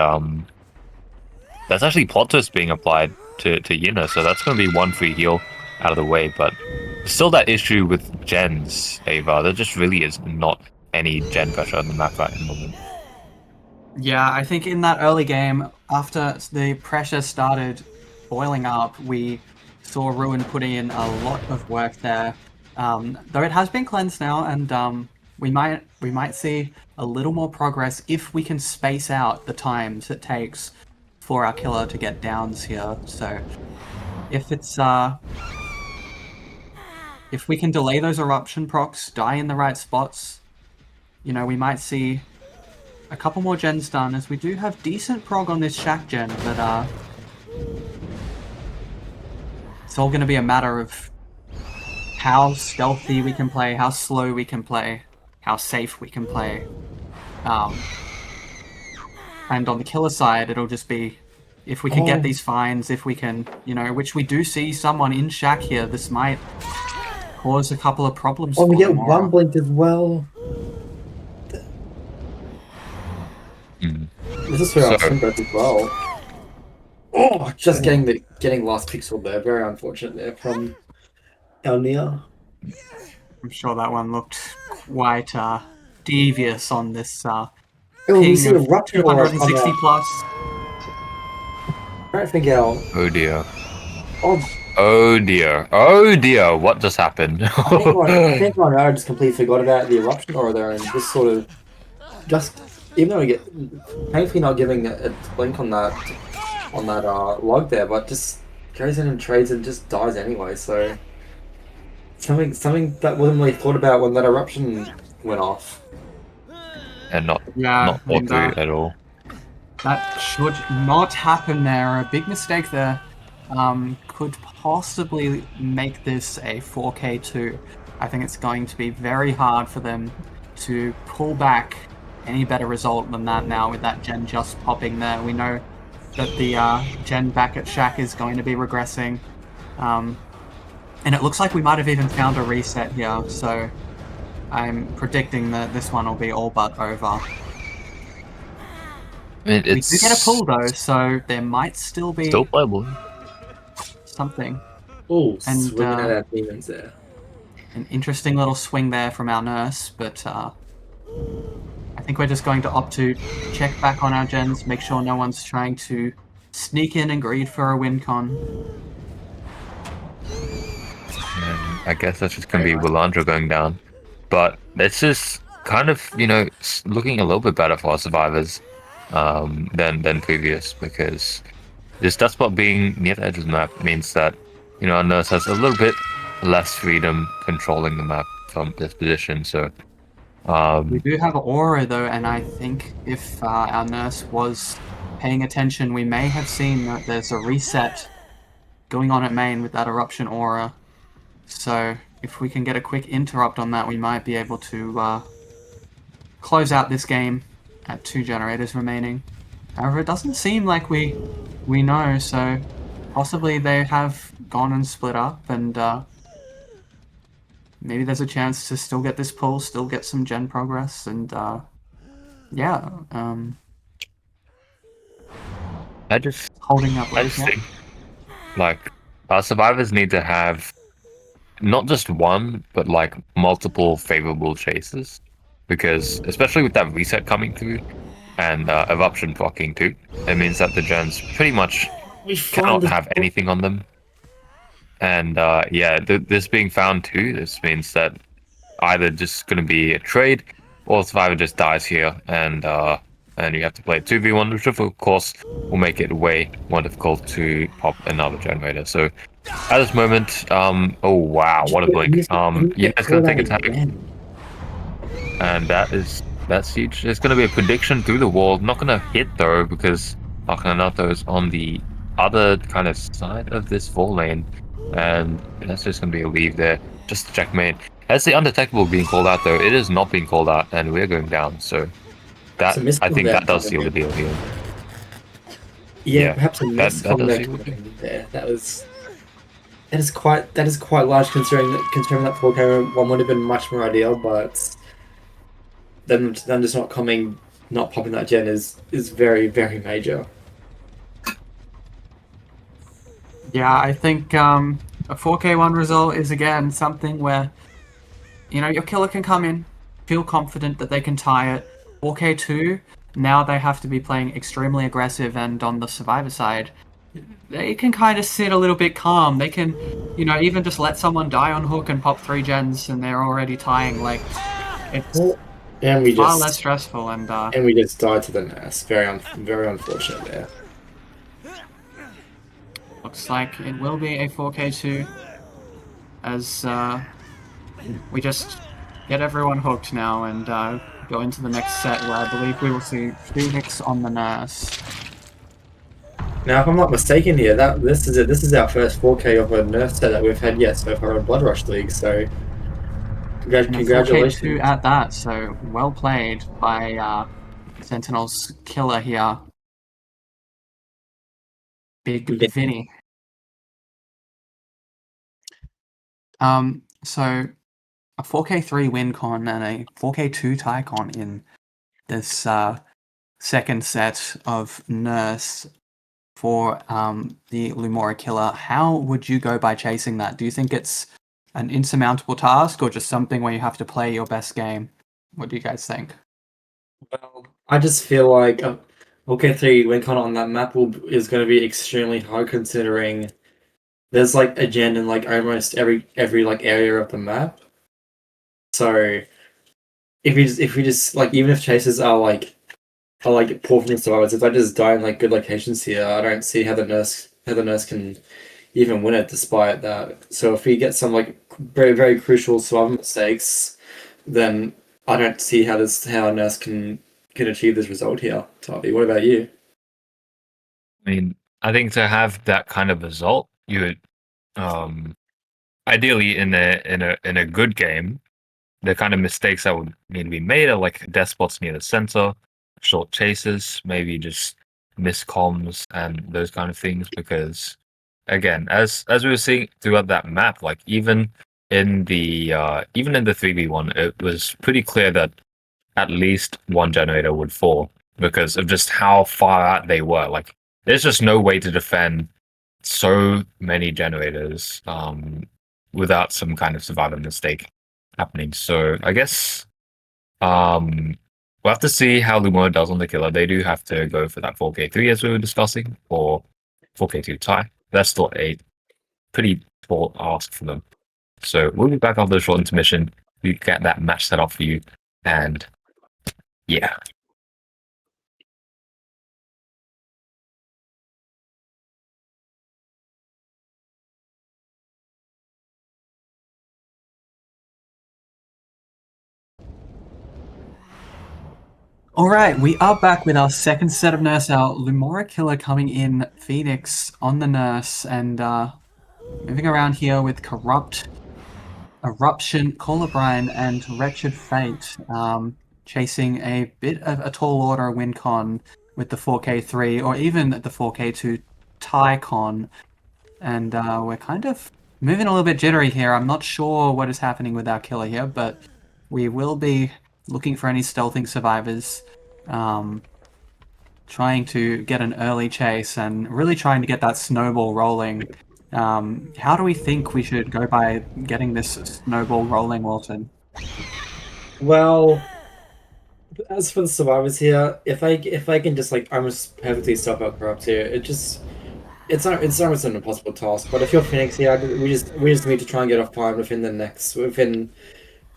that's actually plot twist being applied to Yuna, so that's going to be 1 free heal out of the way. But still, that issue with gens, Ava, there just really is not any gen pressure on the map right at the moment. Yeah, I think in that early game, after the pressure started boiling up, we saw Ruin putting in a lot of work there. Though it has been cleansed now, and we might see a little more progress if we can space out the times it takes for our killer to get downs here. So if it's if we can delay those eruption procs, die in the right spots, you know, we might see a couple more gens done, as we do have decent prog on this Shack gen, but it's all going to be a matter of how stealthy we can play, how slow we can play, how safe we can play. And on the killer side, it'll just be if we can get these finds, if we can, you know, which we do see someone in Shack here, this might cause a couple of problems. Oh, we for get Lumora. 1 blink as well. This is for our Simbreth as well. Oh, just getting last pixel there. Very unfortunate there from Elnia. I'm sure that one looked quite devious on this Oh, we ping see of eruption aura 260 plus. I don't think our. Oh dear. Oh, Oh dear. Oh dear. What just happened? I think I just completely forgot about the eruption aura there and just sort of even though we get painfully not giving a blink on that log there, but just goes in and trades and just dies anyway. So something that wasn't really thought about when that eruption went off. And not Yeah, thought through at all. that should not happen there. A big mistake there. could possibly make this a 4K2. I think it's going to be very hard for them to pull back any better result than that now with that gen just popping there. We know that the gen back at Shack is going to be regressing. And it looks like we might have even found a reset here, so I'm predicting that this one will be all but over. I mean, We it's do get a pull though, so there might still be still playable. something. Oh, And, swinging at our demons there. An interesting little swing there from our nurse, but I think we're just going to opt to check back on our gens, make sure no one's trying to sneak in and greed for a win con. And I guess that's just going to be Willandra going down. But it's just kind of, looking a little bit better for our survivors than previous, because this dust spot being near the edge of the map means that, our nurse has a little bit less freedom controlling the map from this position. So We do have Aura though, and I think if our nurse was paying attention, we may have seen that there's a reset going on at main with that Eruption Aura. So if we can get a quick interrupt on that, we might be able to close out this game at 2 generators remaining. However, it doesn't seem like we know, so possibly they have gone and split up, and maybe there's a chance to still get this pull, still get some gen progress, and yeah, I just holding up. think, like, our survivors need to have not just one, but like multiple favorable chases, because especially with that reset coming through and eruption blocking too, it means that the gens pretty much cannot have anything on them. And this being found too, this means that either just going to be a trade, or the survivor just dies here, and you have to play 2v1, which of course will make it way more difficult to pop another generator. So at this moment, oh wow, what a blink! It's going to take a tag, and that's huge. It's going to be a prediction through the wall. Not going to hit though, because Akhenato is on the other kind of side of this 4 lane, and that's just going to be a leave there. Just to checkmate. As the undetectable being called out though, it is not being called out, and we're going down. So that I think that does seal the deal here. Yeah, perhaps a miscomment there. That is quite large considering that 4K one would have been much more ideal, but them just not popping that gen is very, very major. Yeah, I think a 4K1 result is again something where, your killer can come in, feel confident that they can tie it. 4K2, now they have to be playing extremely aggressive, and on the survivor side, they can kind of sit a little bit calm. They can, even just let someone die on hook and pop 3 gens and they're already tying. Like, it's far less stressful, and we just died to the nurse. Very unfortunate there. Looks like it will be a 4K2 as we just get everyone hooked now and go into the next set where I believe we will see Phoenix on the nurse. Now, if I'm not mistaken here, this is our first 4K of a nurse set that we've had yet so far in Blood Rush League, so congratulations. 4K2 at that, so well played by Sentinel's killer here. Big Vinny. So a 4K3 win con and a 4K2 tie con in this second set of Nurse for the Lumora killer. How would you go by chasing that? Do you think it's an insurmountable task or just something where you have to play your best game? What do you guys think? Well, I just feel like 4K3 win con on that map is going to be extremely hard considering there's like a gen in like almost every like area of the map. So if we just like, even if chases are like poor from the survivors, if I just die in like good locations here, I don't see how the nurse can even win it despite that. So if we get some like very, very crucial survival mistakes, then I don't see how a nurse can achieve this result here. Toby, what about you? I mean, I think to have that kind of result, you would ideally in a good game, the kind of mistakes that would need to be made are like death spots near the center, short chases, maybe just miscoms and those kind of things. Because again, as we were seeing throughout that map, like even in the 3v1, it was pretty clear that at least one generator would fall because of just how far out they were. Like there's just no way to defend so many generators without some kind of survival mistake happening. So I guess we'll have to see how Lumora does on the killer. They do have to go for that 4K3 as we were discussing, or 4K2 tie. That's still a pretty tall ask for them. So we'll be back after the short intermission. We get that match set up for you, and yeah. Alright, we are back with our second set of nurse, our Lumora killer coming in, Phoenix on the nurse, and moving around here with Corrupt, Eruption, Colubrine, and Wretched Fate, chasing a bit of a tall order win con with the 4K3, or even the 4K2 tie con, and we're kind of moving a little bit jittery here. I'm not sure what is happening with our killer here, but we will be looking for any stealthing survivors, trying to get an early chase and really trying to get that snowball rolling. How do we think we should go by getting this snowball rolling, Walton? Well, as for the survivors here, if I can just like I'm just perfectly stop out corrupt here, it's almost an impossible task. But if you're Phoenix here, we just need to try and get off time within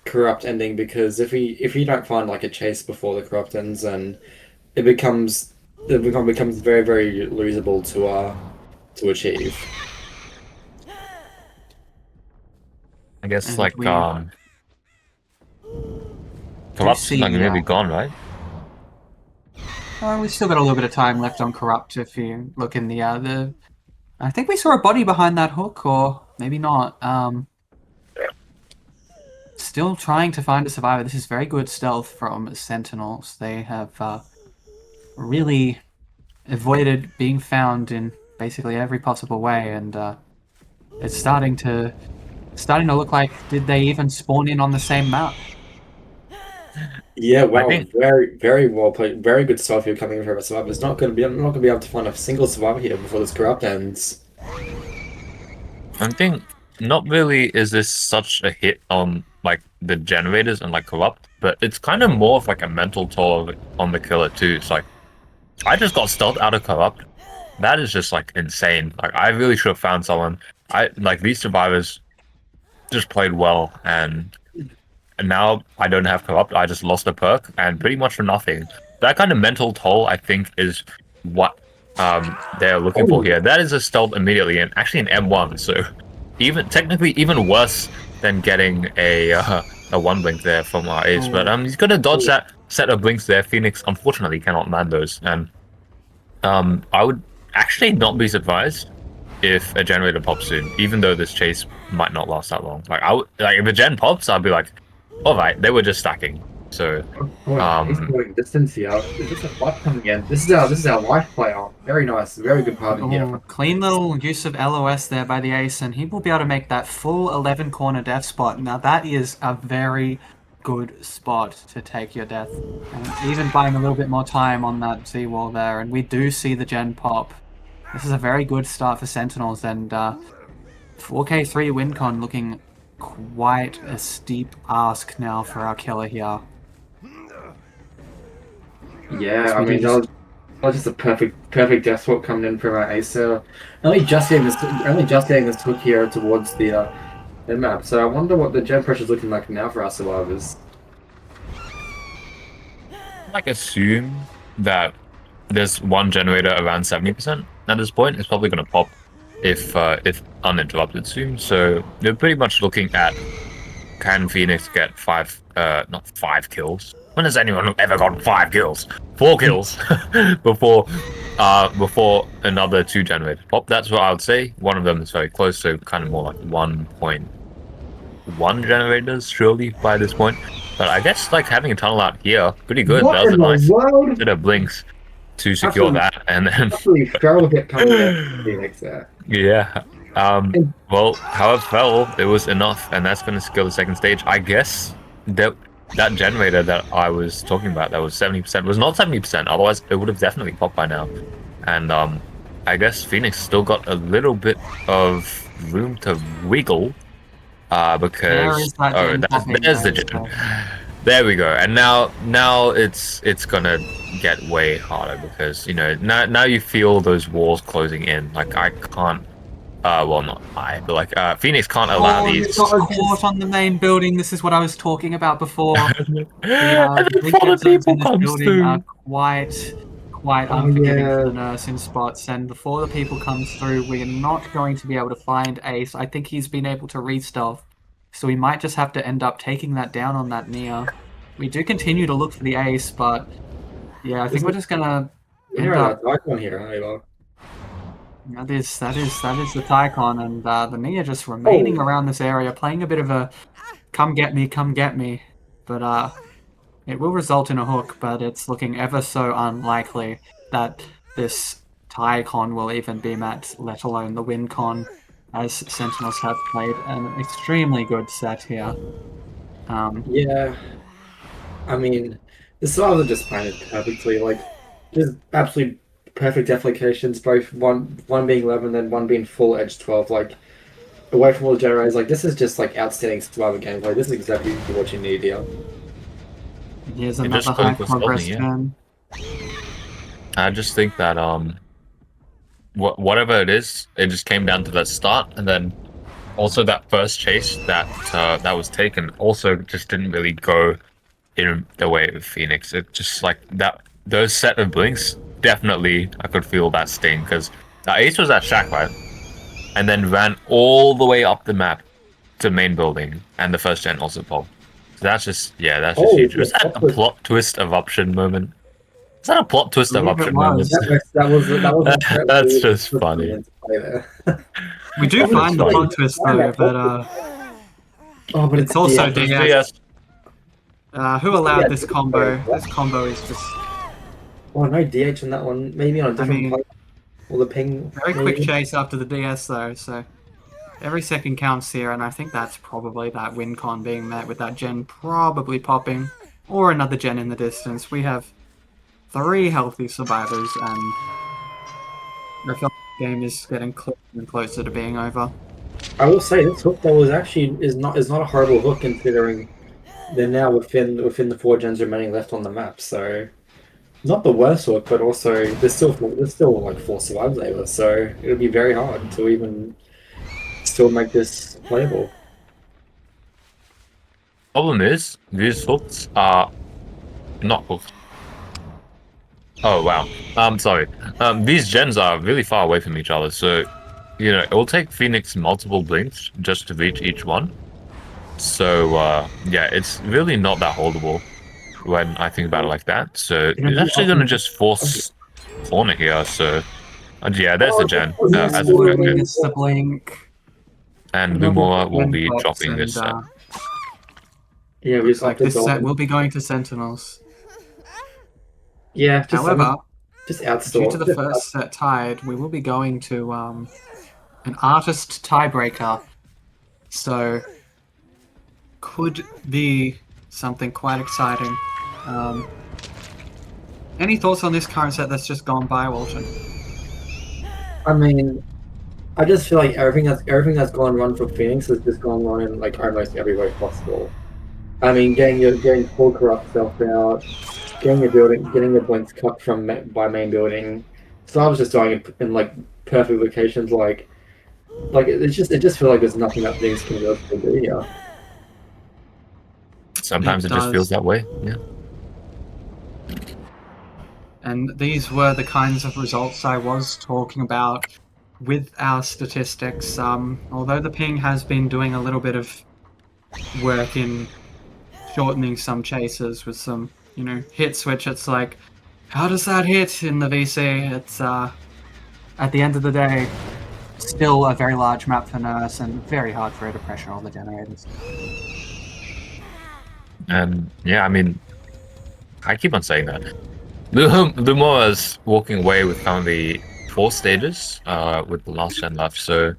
corrupt ending, because if we don't find like a chase before the corrupt ends, then it becomes very very losable to achieve. I guess And like we Corrupt's see, like nearly gone, right? we've still got a little bit of time left on Corrupt if you look in the I think we saw a body behind that hook, or maybe not. Still trying to find a survivor. This is very good stealth from Sentinels. They have really avoided being found in basically every possible way, and it's starting to look like, did they even spawn in on the same map? Yeah, wow, think- very very well played, very good stuff here coming from a survivor. I'm not gonna be able to find a single survivor here before this corrupt ends. I think not really is this such a hit on like the generators and like Corrupt, but it's kind of more of like a mental toll on the killer too. It's like I just got stealth out of Corrupt. That is just like insane. Like I really should have found someone. I like these survivors just played well, and now I don't have Corrupt. I just lost a perk and pretty much for nothing. That kind of mental toll, I think, is what they're looking for here. That is a stealth immediately, and actually an M1. So even worse than getting a one blink there from our ace. But he's gonna dodge that set of blinks there. Phoenix unfortunately cannot land those, and I would actually not be surprised if a generator pops soon, even though this chase might not last that long. Like if a gen pops, I'd be like, all right, they were just stacking. So He's going distance here. Is this a bot coming in? This is our life player. Very nice, very good party here. Clean little use of LOS there by the ace, and he will be able to make that full 11 corner death spot. Now that is a very good spot to take your death. And even buying a little bit more time on that Z-wall there, and we do see the gen pop. This is a very good start for Sentinels, and 4K3 win con looking quite a steep ask now for our killer here. Yeah, I mean that was just a perfect death swap coming in from our ace. So only just getting this hook here towards the map. So I wonder what the gen pressure is looking like now for our survivors. like assume that there's one generator around 70% at this point. It's probably going to pop if uninterrupted soon. So they're pretty much looking at, can Phoenix get not 5 kills? When has anyone ever gotten 5 kills? 4 kills before before another 2 generators pop. That's what I would say. One of them is very close, so kind of more like 1.1 generators surely by this point. But I guess like having a tunnel out here, pretty good. What That was in a the nice world? bit of blinks to secure Absolutely, that, and then absolutely feral hit coming out of Phoenix there. yeah. And Well, how it fell, it was enough, and that's going to secure the second stage. I guess that generator that I was talking about, that was 70%, was not 70%. Otherwise, it would have definitely popped by now. And I guess Phoenix still got a little bit of room to wiggle, There because is that gen popping there's the though, gen. so There we go. And now it's gonna get way harder because now you feel those walls closing in. Like I can't. Well, not I, but like Phoenix can't allow oh, you these. got caught on the main building. This is what I was talking about before. And The then weekend fallen zones in people this comes building are through. quite oh unforgiving for yeah, the nurse in spots. And before the people comes through, we are not going to be able to find Ace. I think he's been able to re-stealth, so we might just have to end up taking that down on that Nia. We do continue to look for the Ace, but yeah, I think we're just gonna end you're up. that icon here, Ava. That is the Tycon, and the Nia just remaining Oh, around this area, playing a bit of a come get me. But it will result in a hook, but it's looking ever so unlikely that this Tycon will even be met, let alone the WinCon, as Sentinels have played an extremely good set here. yeah. I mean, the styles are just painted perfectly. Like, just absolutely perfect applications. Both one being 11, then one being full edge 12. Like, away from all the generators. Like, this is just like outstanding survivor gameplay. This is exactly what you need here. Here's It another just high focused on me, progress yeah. turn. I just think that whatever it is, it just came down to that start, and then also that first chase that was taken also just didn't really go in the way of Phoenix. It just like that those set of blinks definitely I could feel that sting because Ace was at Shack, right? And then ran all the way up the map to main building, and the first gen also popped. So that's just Oh, huge. yeah, Was that a plot twist eruption moment? Is that a plot I twist believe it eruption moment? was. that was That's incredibly just good funny. to play there. We do Oh, That's find the funny. plot twist find though, that plot but Oh, but it's also yeah, DS. Yes. Who allowed this combo? This combo is just, Oh, no DH on that one. Maybe on a I different play. mean, Or the ping, very quick maybe. chase after the DS though, so every second counts here, and I think that's probably that win con being met with that gen probably popping, or another gen in the distance. We have 3 healthy survivors, and the game is getting closer and closer to being over. I will say this hook though is not a horrible hook considering they're now within the 4 gens remaining left on the map. So not the worst hook, but also there's still like 4 survivors over. So it'll be very hard to even still make this playable. Problem is, these hooks are not hooks. Oh wow. Sorry. These gens are really far away from each other, so it will take Phoenix multiple blinks just to reach each one. So yeah, it's really not that holdable when I think about it like that. So You know, it's you actually gonna often just force corner here. So and yeah, there's the oh, gen Yes, as we expected, missed the blink. and another Lumora will Gen be pops, dropping this and set. yeah, we looks just like opted this set on will be going to Sentinels. yeah, just However, just due to outstore. the first set tied, we will be going to an artist tiebreaker. So could be something quite exciting. Um, any thoughts on this current set that's just gone by, Walton? I mean, I just feel like everything that's gone wrong for Phoenix has just gone wrong in like almost every way possible. I mean, getting full corrupt self out, getting your blinks cut by main building. So I was just doing it in like perfect locations. Like it just feels like there's nothing that Phoenix can really do here. Sometimes It it just feels does. that way. Yeah. And these were the kinds of results I was talking about with our statistics. Although the ping has been doing a little bit of work in shortening some chases with some, hit switch, it's like How does that hit in the VC? It's at the end of the day, still a very large map for Nurse and very hard for her to pressure all the generators. And yeah, I mean, I keep on saying that. Lumora's walking away with currently 4 stages, with the last gen left, so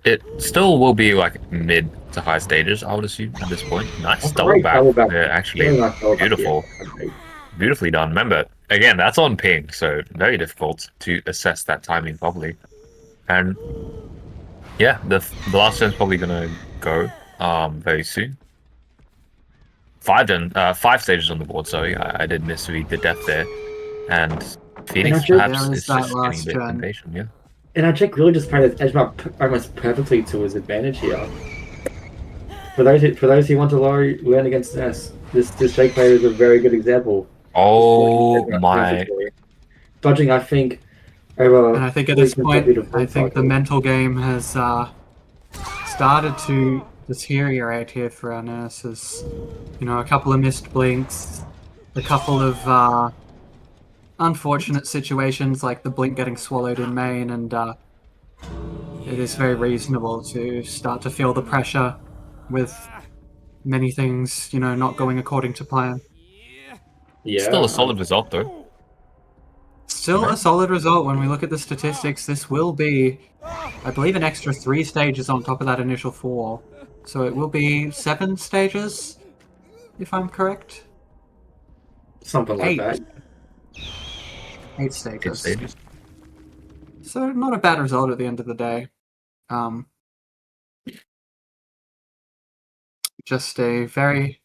it still will be like mid to high stages, I would assume, at this point. Nice double Great back. double back. They're actually Very nice double back, beautiful. yeah. Beautifully done. Remember, again, that's on ping, so very difficult to assess that timing properly. And yeah, the last gen's probably gonna go very soon. 5 stages on the board, sorry. I did misread the depth there. And Phoenix actually, perhaps there is is that just getting a last bit gen. impatient, yeah. And I Jack really just played his edge map almost perfectly to his advantage here. For those who want to learn against Ness, this Jake player is a very good example. Oh my. Dodging, I think, over. And I think at this point, I think the mental game has started to deteriorate here for our Nurses. You know, a couple of missed blinks, a couple of unfortunate situations like the blink getting swallowed in main, and it is very reasonable to start to feel the pressure with many things, you know, not going according to plan. Yeah, Still a solid result, though. Still a solid result when we look at the statistics. This will be, I believe, an extra 3 stages on top of that initial 4. So it will be 7 stages, if I'm correct. something like 8. that. 8 stages. 8 stages. So not a bad result at the end of the day. Just a very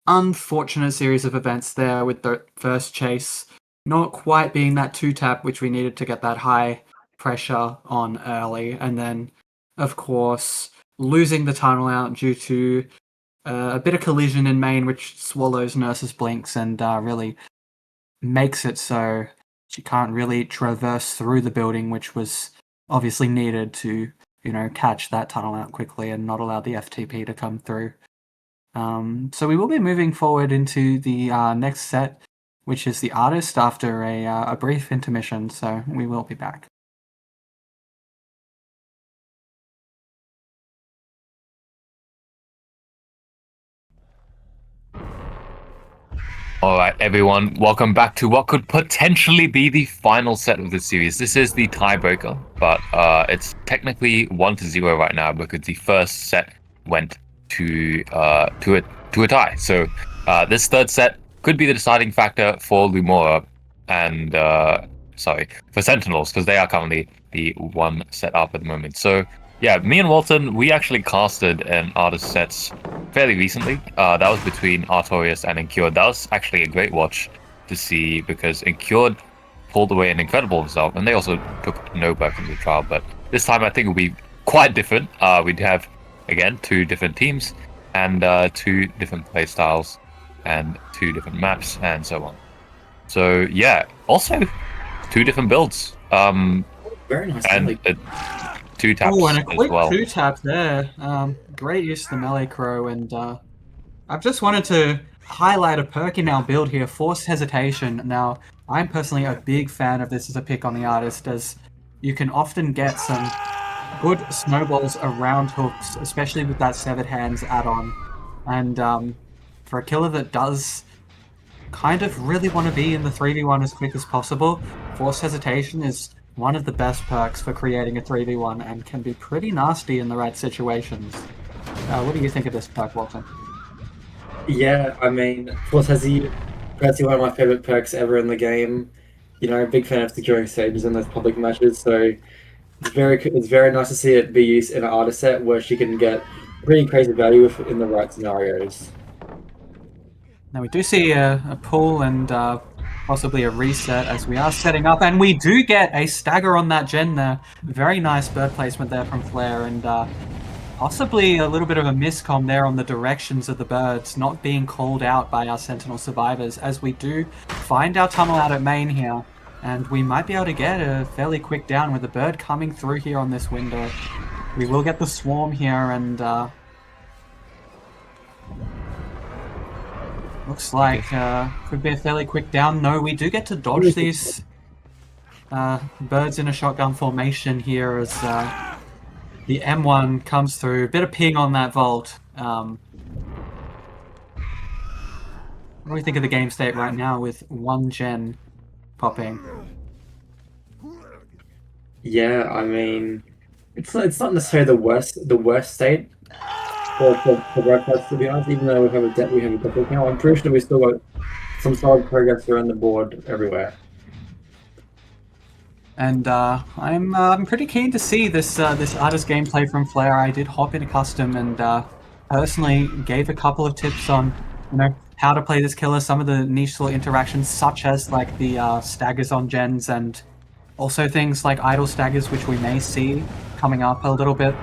unfortunate series of events there with the first chase not quite being that 2-tap which we needed to get that high pressure on early, and then of course losing the tunnel out due to a bit of collision in main which swallows Nurse's blinks and really makes it so she can't really traverse through the building, which was obviously needed to, you know, catch that tunnel out quickly and not allow the FTP to come through. So we will be moving forward into the next set, which is the artist, after a brief intermission, so we will be back. Alright, everyone, welcome back to what could potentially be the final set of the series. This is the tiebreaker, but it's technically 1-0 right now because the first set went to a tie. So this third set could be the deciding factor for Lumora and for Sentinels, because they are currently the one set up at the moment. So yeah, me and Walton, we actually casted an artist sets fairly recently. That was between Artorias and Incurred. That was actually a great watch to see because Incurred pulled away an incredible result, and they also took no back in the trial. But this time I think it'll be quite different. We'd have, again, 2 different teams and 2 different play styles and 2 different maps and so on. So yeah, also 2 different builds. Very nice. And 2 taps and a quick as well. 2-tap there. Great use of the melee crow, and I've just wanted to highlight a perk in our build here, Forced Hesitation. Now, I'm personally a big fan of this as a pick on the artist, as you can often get some good snowballs around hooks, especially with that Severed Hands add-on. And for a killer that does kind of really want to be in the 3v1 as quick as possible, Forced Hesitation is one of the best perks for creating a 3v1 and can be pretty nasty in the right situations. What do you think of this perk, Walton? Yeah, I mean, Force Hesi, personally one of my favorite perks ever in the game. You know, big fan of securing stages in those public matches, so it's very nice to see it be used in an artist set where she can get pretty crazy value in the right scenarios. Now we do see a pull and possibly a reset as we are setting up, and we do get a stagger on that gen there. Very nice bird placement there from Flare, and possibly a little bit of a miscom there on the directions of the birds not being called out by our Sentinel survivors, as we do find our tunnel out at main here, and we might be able to get a fairly quick down with the bird coming through here on this window. We will get the swarm here, and Looks like could be a fairly quick down. No, we do get to dodge these birds in a shotgun formation here as the M1 comes through. Bit of ping on that vault. What do we think of the game state right now with one gen popping? Yeah, I mean, it's not necessarily the worst state for broadcast, to be honest. Even though we have a double count, I'm pretty sure we still got some solid progress around the board everywhere. And I'm pretty keen to see this artist gameplay from Flare. I did hop into custom and personally gave a couple of tips on how to play this killer, some of the niche little interactions, such as like the staggers on gens, and also things like idle staggers, which we may see coming up a little bit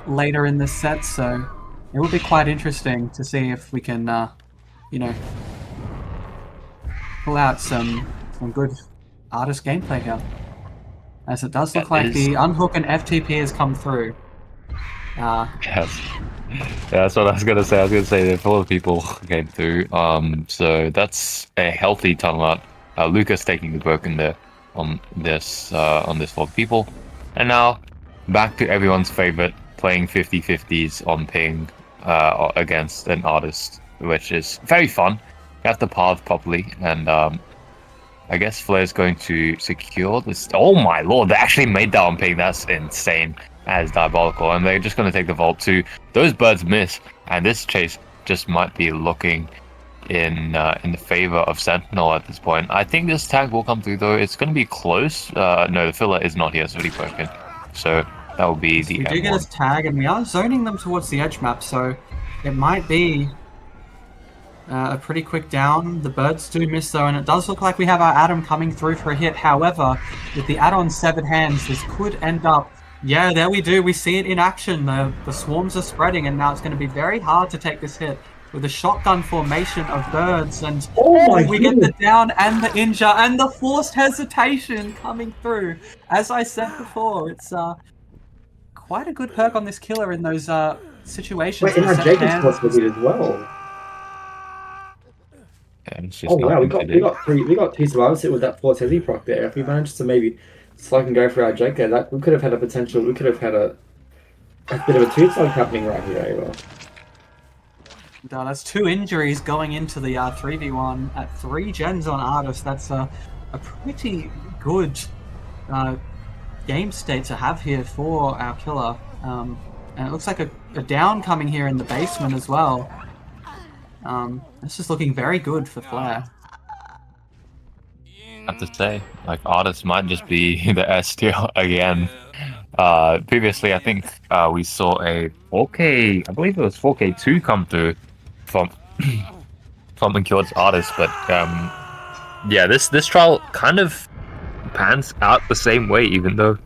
later in this set. So it will be quite interesting to see if we can pull out some good artist gameplay here. As it does look like the unhook and FTP has come through. Yes. Yeah, that's what I was gonna say. I was gonna say that a lot of people came through. So that's a healthy tunnel out. Lucas taking the broken there on this for people. And now back to everyone's favorite, playing 50-50s on ping against an artist, which is very fun. You have to path properly, and I guess Flair's going to secure this. Oh my lord, they actually made that on ping. That's insane. That is diabolical. And they're just going to take the vault too. Those birds miss, and this chase just might be looking in the favor of Sentinel at this point. I think this tag will come through though. It's going to be close. No, the filler is not here. It's already broken. So that will be the We M1. do get his tag, and we are zoning them towards the edge map, so it might be a pretty quick down. The birds do miss though, and it does look like we have our Atom coming through for a hit. However, with the add-on severed hands, this could end up... Yeah, there we do. We see it in action. The swarms are spreading, and now it's going to be very hard to take this hit with a shotgun formation of birds. And we get the down and the injure and the forced hesitation coming through. As I said before, it's quite a good perk on this killer in those situations. Wait, in our Jacob's force was it as well. Oh wow, we got two survivors hit with that force hesi proc there. If we managed to maybe slug and go for our Joker, that we could have had a potential. We could have had a bit of a two slug happening right here. Ava. That's 2 injuries going into the 3v1 at 3 gens on Artis. That's a pretty good game state to have here for our killer. And it looks like a down coming here in the basement as well. This is looking very good for Flare. I have to say, like, Artist might just be the S tier again. Previously, I think we saw a 4K, I believe it was 4K2 come through from Incured's Artist, but yeah, this trial kind of pans out the same way, even though...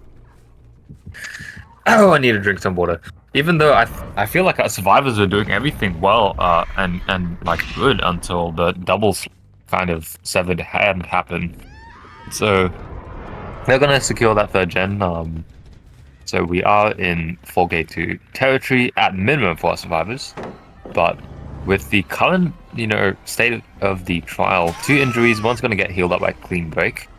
Oh, I need to drink some water. Even though I feel like our survivors are doing everything well and like good until the doubles kind of severed hand happened. So they're gonna secure that 3rd gen. So we are in 4K2 territory at minimum for our survivors, but with the current state of the trial, 2 injuries, one's gonna get healed up by clean break.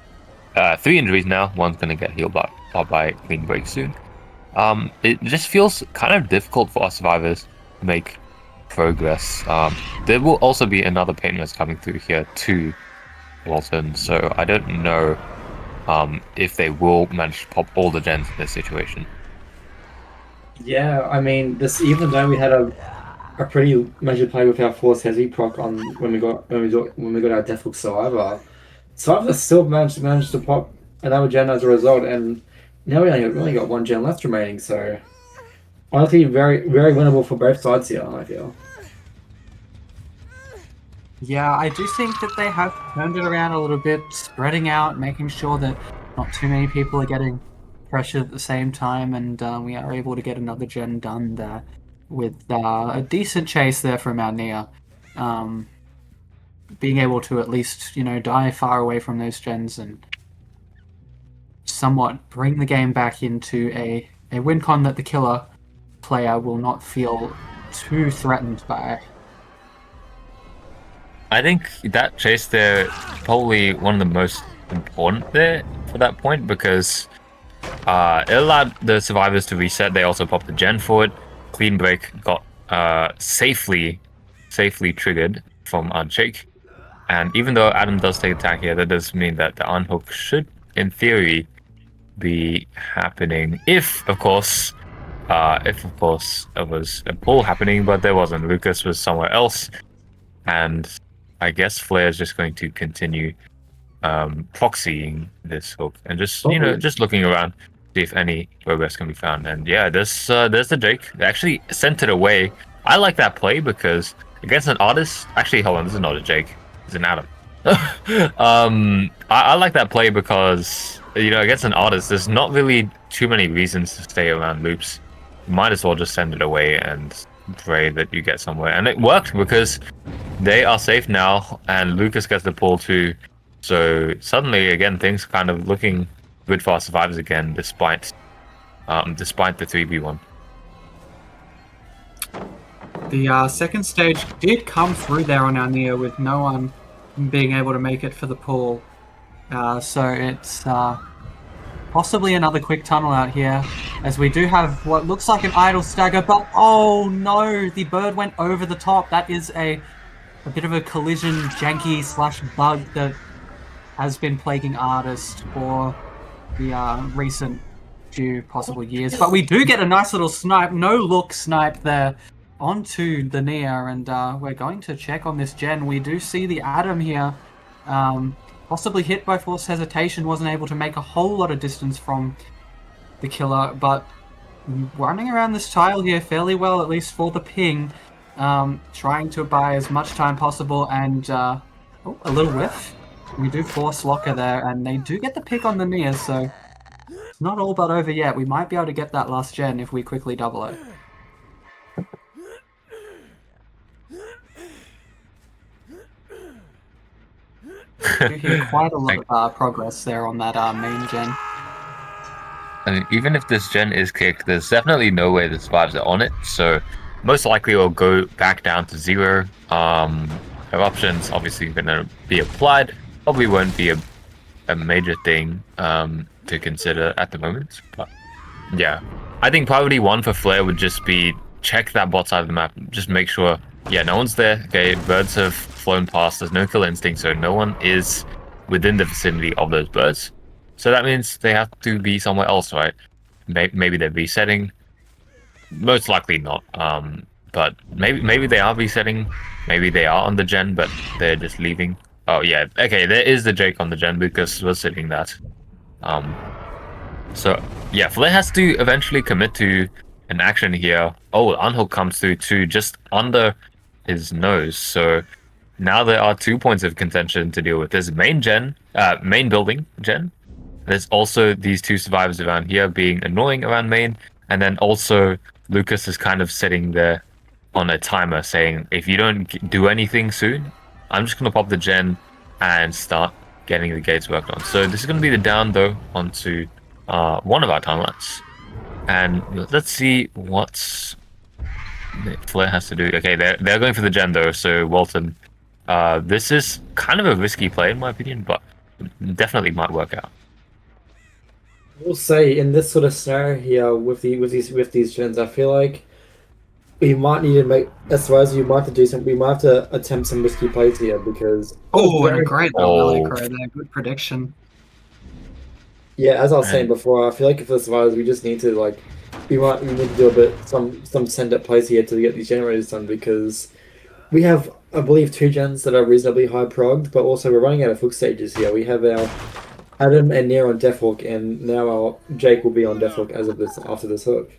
3 injuries now, one's gonna get healed up by clean break soon. It just feels kind of difficult for our survivors to make progress. There will also be another painless coming through here too, Walton, so I don't know if they will manage to pop all the gens in this situation. Yeah, I mean, even though we had a pretty measured play with our force hesi proc on when we got our Deathhook Survivor, Survivor still managed to pop another gen as a result, and now we only got 1 gen left remaining, so honestly, very, very winnable for both sides here, I feel. Yeah, I do think that they have turned it around a little bit, spreading out, making sure that not too many people are getting pressured at the same time, and we are able to get another gen done there with a decent chase there from our Nia. Being able to at least, die far away from those gens and somewhat bring the game back into a win con that the killer player will not feel too threatened by. I think that chase there probably one of the most important there for that point because it allowed the survivors to reset. They also popped the gen for it. Clean break got safely triggered from Jake. And even though Adam does take attack here, that does mean that the unhook should, in theory, be happening. If of course, it was a pull happening, but there wasn't. Lucas was somewhere else, and I guess Flair is just going to continue proxying this hook and just just looking around, see if any progress can be found. And yeah, there's the Jake. They actually sent it away. I like that play because against an artist, actually, hold on, this is not a Jake, it's an Adam. I like that play because against an artist, there's not really too many reasons to stay around loops. You might as well just send it away and pray that you get somewhere. And it worked because they are safe now, and Lucas gets the pull too. So suddenly, again, things kind of looking good for our survivors again, despite the 3v1. The second stage did come through there on our Neo with no one being able to make it for the pull. So it's possibly another quick tunnel out here, as we do have what looks like an idle stagger, but oh no, the bird went over the top. That is a bit of a collision janky / bug that has been plaguing artists for the recent few possible years. But we do get a nice little snipe, no look snipe there onto the Nia, and we're going to check on this gen. We do see the Adam here, possibly hit by forced hesitation, wasn't able to make a whole lot of distance from the killer, but running around this tile here fairly well, at least for the ping, trying to buy as much time possible, and a little whiff. We do force locker there, and they do get the pick on the Nia, so it's not all but over yet. We might be able to get that last gen if we quickly double it. We do hear quite a lot of progress there on that main gen. I mean, even if this gen is kicked, there's definitely no way the survivors are on it, so most likely it'll go back down to 0. Eruption's obviously going to be applied. Probably won't be a major thing to consider at the moment, but yeah. I think priority 1 for Flare would just be check that bot side of the map, just make sure, yeah, no one's there. Okay, birds have flown past, there's no kill instinct, so no one is within the vicinity of those birds. So that means they have to be somewhere else, right? Maybe they're resetting. Most likely not. But maybe they are resetting. Maybe they are on the gen, but they're just leaving. Oh yeah, okay, there is the Jake on the gen. Lucas was sitting that. So yeah, Flare has to eventually commit to an action here. Oh, unhook comes through too, just under his nose. So now there are 2 points of contention to deal with. There's main building gen. There's also these 2 survivors around here being annoying around main, and then also Lucas is kind of sitting there on a timer saying, if you don't do anything soon, I'm just going to pop the gen and start getting the gates worked on. So this is going to be the down though onto one of our timelines. And let's see what Flare has to do. Okay, they're going for the gen though, so Walton, this is kind of a risky play in my opinion, but definitely might work out. We'll say in this sort of scenario here with these gens, I feel like we might need to make, as far as you might have to do some, we might have to attempt some risky plays here because and a great there, good prediction. Yeah, as I was saying before, I feel like if the survivors, we just need to we need to do a bit some send-up plays here to get these generators done because we have, I believe, 2 gens that are reasonably high progged, but also we're running out of hook stages here. We have our Adam and Nier on Deathhook, and now our Jake will be on Deathhook as of after this hook.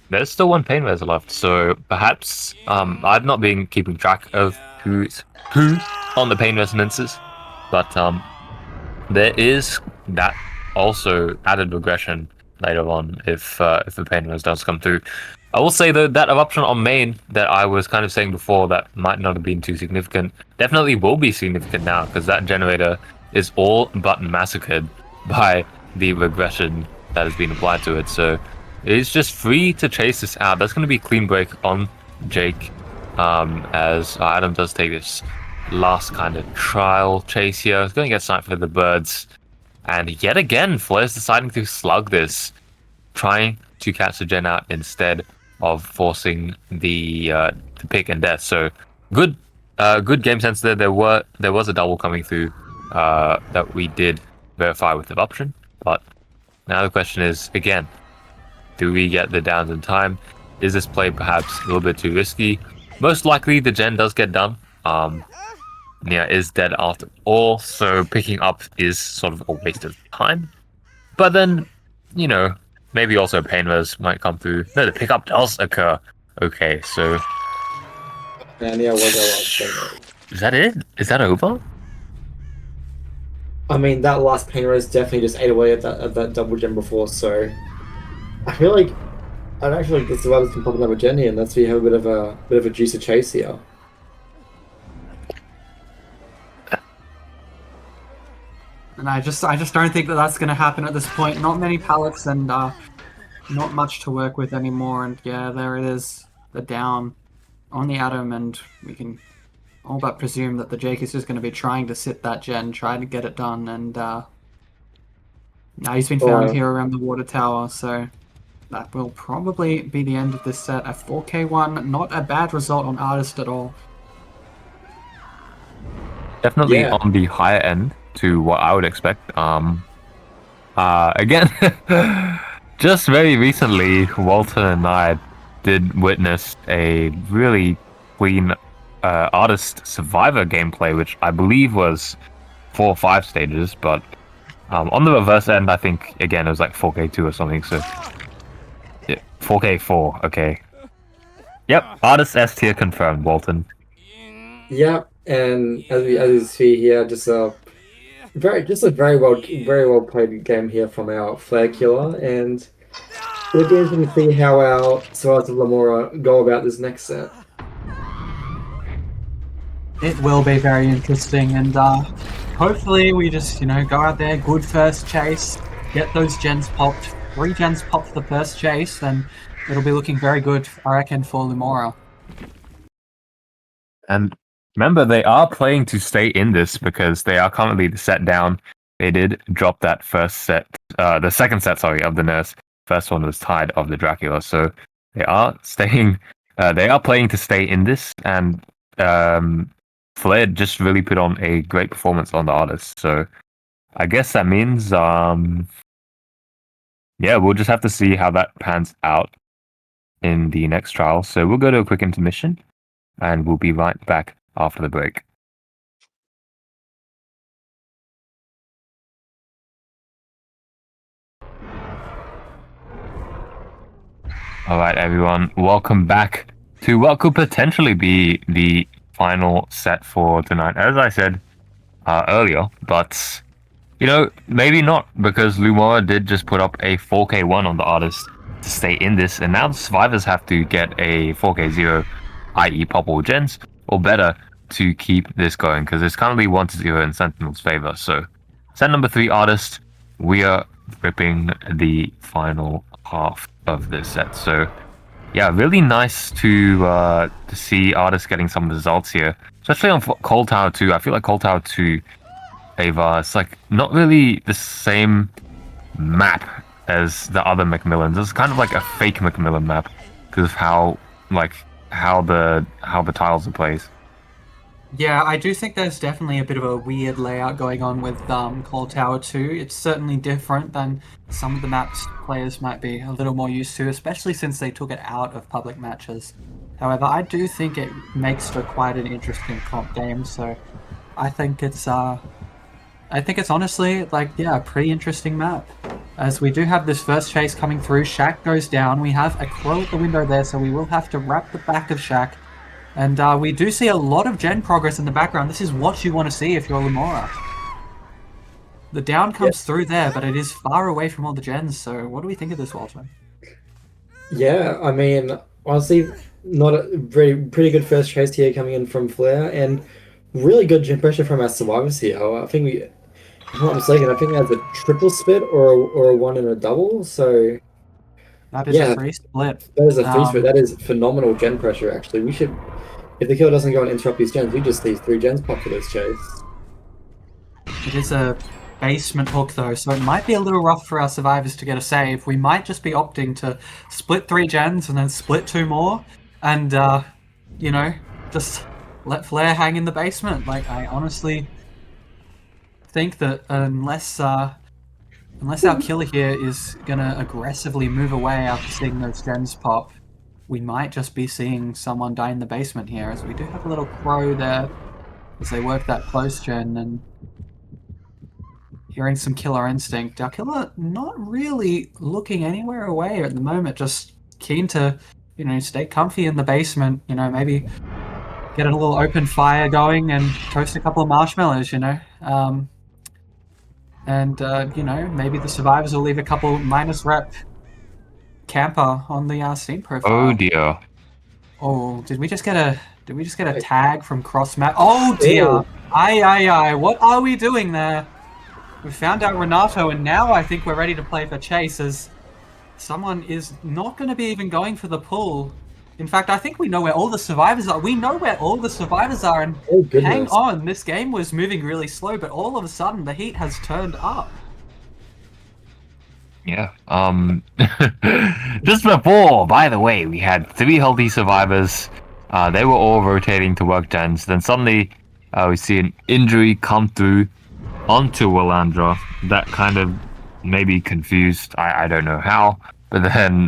There's still 1 pain res left, so perhaps I've not been keeping track of who's who on the pain resonances, but there is that also added regression later on if the pain res does come through. I will say though that eruption on main that I was kind of saying before that might not have been too significant definitely will be significant now because that generator is all but massacred by the regression that has been applied to it. So it's just free to chase this out. That's going to be clean break on Jake. as Adam does take this last kind of trial chase here. He's going to get sniped for the birds. And yet again, Flair's deciding to slug this, trying to catch the gen out instead of forcing the pick and death. So good game sense there. There was a double coming through that we did verify with the option. But now the question is, again, do we get the downs in time? Is this play perhaps a little bit too risky? Most likely the gen does get done. Nia is dead after all, so picking up is sort of a waste of time. But then, you know, maybe also pain res might come through. No, the pickup does occur. Okay, so... And yeah, was Is that it? Is that over? I mean, that last pain res definitely just ate away at that double gen before, so... I feel like I'd actually like the survivors can pop another gen here, and that's where you have a bit of a juicy chase here. And I just don't think that that's going to happen at this point. Not many pallets and not much to work with anymore. And yeah, there it is, the down on the Atom, and we can all but presume that the Jake is just going to be trying to sit that gen, trying to get it done. And now he's been found here around the water tower, so that will probably be the end of this set. A 4K1, not a bad result on Artist at all. Definitely on the higher end to what I would expect. Again, just very recently, Walter and I did witness a really clean Artist Survivor gameplay, which I believe was 4 or 5 stages, but on the reverse end, I think, again, it was like 4K2 or something, so... Yeah, 4K4, okay. Yep, Artist S tier confirmed, Walton. Yep, and as you see here, just a very well played game here from our Flare Killer, and it'll be interesting to see how our Survivors of Lumora go about this next set. It will be very interesting, and hopefully we just, go out there, good first chase, get those gens popped, 3 gens popped the first chase, then it'll be looking very good, I reckon, for Lumora. And remember, they are playing to stay in this because they are currently the set down. They did drop that first set, the second set, sorry, of the Nurse. First one was tied of the Dracula, so they are staying. They are playing to stay in this, and Flair just really put on a great performance on the Artist. So I guess that means, we'll just have to see how that pans out in the next trial. So we'll go to a quick intermission, and we'll be right back after the break. Alright everyone, welcome back to what could potentially be the final set for tonight, as I said earlier, but maybe not, because Lumora did just put up a 4K1 on the Artist to stay in this, and now the Survivors have to get a 4K0, i.e. pop all gens, or better, to keep this going, because it's currently 1-0 in Sentinel's favor. So set number 3 Artist, we are ripping the final half of this set. So yeah, really nice to see Artist getting some results here, especially on Cold Tower 2. I feel like Cold Tower 2 Ava, it's like not really the same map as the other Macmillans. It's kind of like a fake Macmillan map because of how the tiles are placed. Yeah, I do think there's definitely a bit of a weird layout going on with Cold Tower 2. It's certainly different than some of the maps players might be a little more used to, especially since they took it out of public matches. However, I do think it makes for quite an interesting comp game, so I think it's honestly, a pretty interesting map. As we do have this first chase coming through, Shaq goes down, we have a crow at the window there, so we will have to wrap the back of Shaq. And we do see a lot of gen progress in the background. This is what you want to see if you're Lumora. The down comes through there, but it is far away from all the gens, so what do we think of this, Walter? Yeah, I mean, honestly, not a pretty good first chase here coming in from Flair, and really good gen pressure from our Survivors here. I think if I'm not mistaken, I think that's a triple split or a 1 and a double, so... That is a free split. That is a free split. That is phenomenal gen pressure, actually. We should if the kill doesn't go and interrupt these gens, we just see 3 gens pop for this chase. It is a basement hook though, so it might be a little rough for our survivors to get a save. We might just be opting to split 3 gens and then split 2 more, and you know, just let Flare hang in the basement. Like, I honestly think that unless our killer here is gonna aggressively move away after seeing those gens pop, we might just be seeing someone die in the basement here, as we do have a little crow there as they work that close gen and hearing some killer instinct. Our killer not really looking anywhere away at the moment, just keen to, you know, stay comfy in the basement, you know, maybe get a little open fire going and toast a couple of marshmallows, you know. You know, maybe the survivors will leave a couple minus rep camper on the Steam profile. Oh dear. Oh, did we just get a tag from cross-map? Oh dear! Ew. Aye, what are we doing there? We found out Renato, and now I think we're ready to play for chase, as someone is not going to be even going for the pull. In fact, I think we know where all the survivors are. We know where all the survivors are, and Oh, goodness. hang on, this game was moving really slow, but all of a sudden the heat has turned up. Yeah. Just before, by the way, we had 3 healthy survivors. They were all rotating to work gens. Then suddenly, we see an injury come through onto Willandra. That kind of maybe confused. I don't know how. But then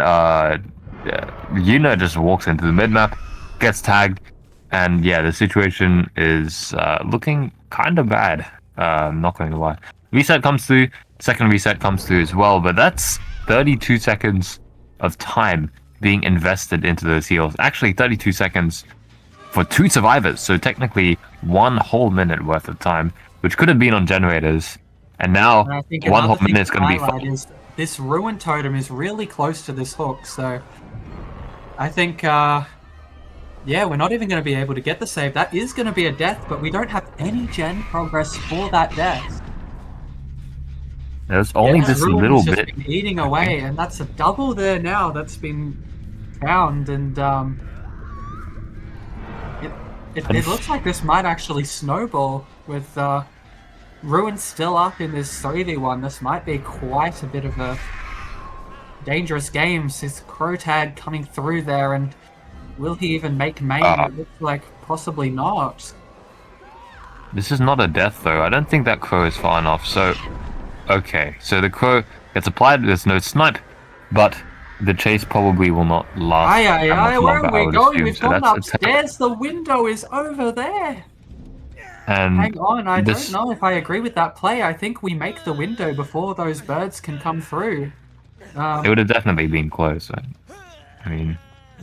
Yuna just walks into the mid map, gets tagged, and yeah, the situation is looking kind of bad. I'm not going to lie. Reset comes through, second reset comes through as well, but that's 32 seconds of time being invested into those heals. Actually, 32 seconds for 2 survivors, so technically 1 whole minute worth of time, which could have been on generators, and now And I think 1 whole another thing minute is to going to be highlight fun. is this ruin totem is really close to this hook, so I think yeah, we're not even going to be able to get the save. That is going to be a death, but we don't have any gen progress for that death. There's only Yeah, this Ruin's little just bit. been eating away, and that's a double there now that's been found, and it looks like this might actually snowball with Ruin still up in this 3v1. This might be quite a bit of a dangerous game. His crow tag coming through there, and will he even make main? It looks like possibly not. This is not a death though. I don't think that crow is far enough. So, okay. So the crow gets applied. There's no snipe, but the chase probably will not last. Aye, that much where longer, are I we would going? assume. We've So gone that's a upstairs. The window is over there. And Hang on, I this- don't know if I agree with that play. I think we make the window before those birds can come through. It would have definitely been close. I mean,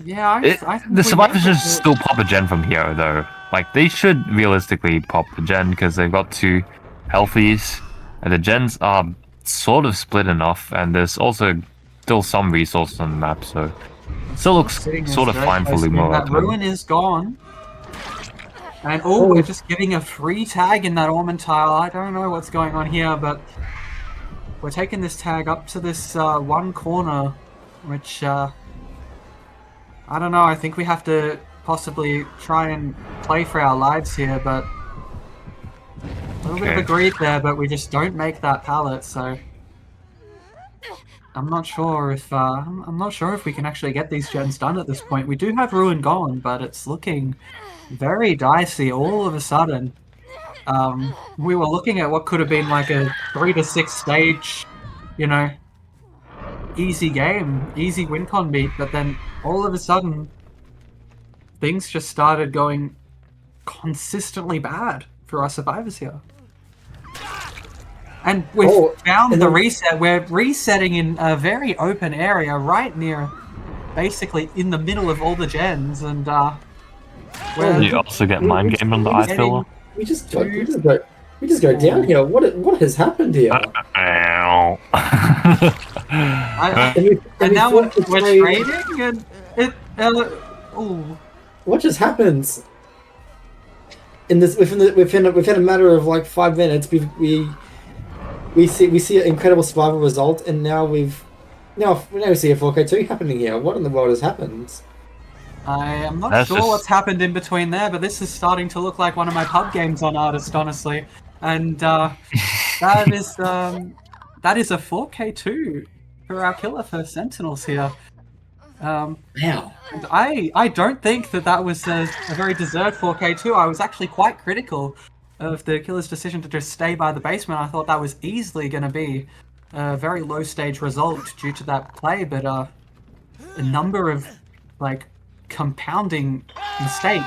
Yeah, I think the we survivors make should it. still pop a gen from here though. Like they should realistically pop the gen because they've got 2 healthies, and the gens are sort of split enough, and there's also still some resources on the map, so it still looks Sitting sort is of very fine for close. Lumora. That ruin is gone. And we're just giving a free tag in that Ormond tile. I don't know what's going on here, but we're taking this tag up to this one corner, which I don't know. I think we have to possibly try and play for our lives here, but a little bit of a greed there, but we just don't make that pallet, so I'm not sure if we can actually get these gens done at this point. We do have Ruin gone, but it's looking very dicey all of a sudden. We were looking at what could have been like a 3 to 6 stage, you know, easy game, easy win con beat, but then all of a sudden things just started going consistently bad for our survivors here. And we've found the reset. We're resetting in a very open area right near, basically in the middle of all the gens, and You also get mind game on the ice filler. We just go down here. What has happened here? Ow. And now we're trading, and it. Ooh. What just happened? In this, within a matter of like 5 minutes, we see an incredible survival result, and now we see a 4K2 happening here. What in the world has happened? I am not That's sure just what's happened in between there, but this is starting to look like one of my pub games on Artist, honestly. And that is a 4K2 for our killer for Sentinels here. Wow. And I don't think that was a very deserved 4K2. I was actually quite critical of the killer's decision to just stay by the basement. I thought that was easily going to be a very low stage result due to that play, but a number of like compounding mistakes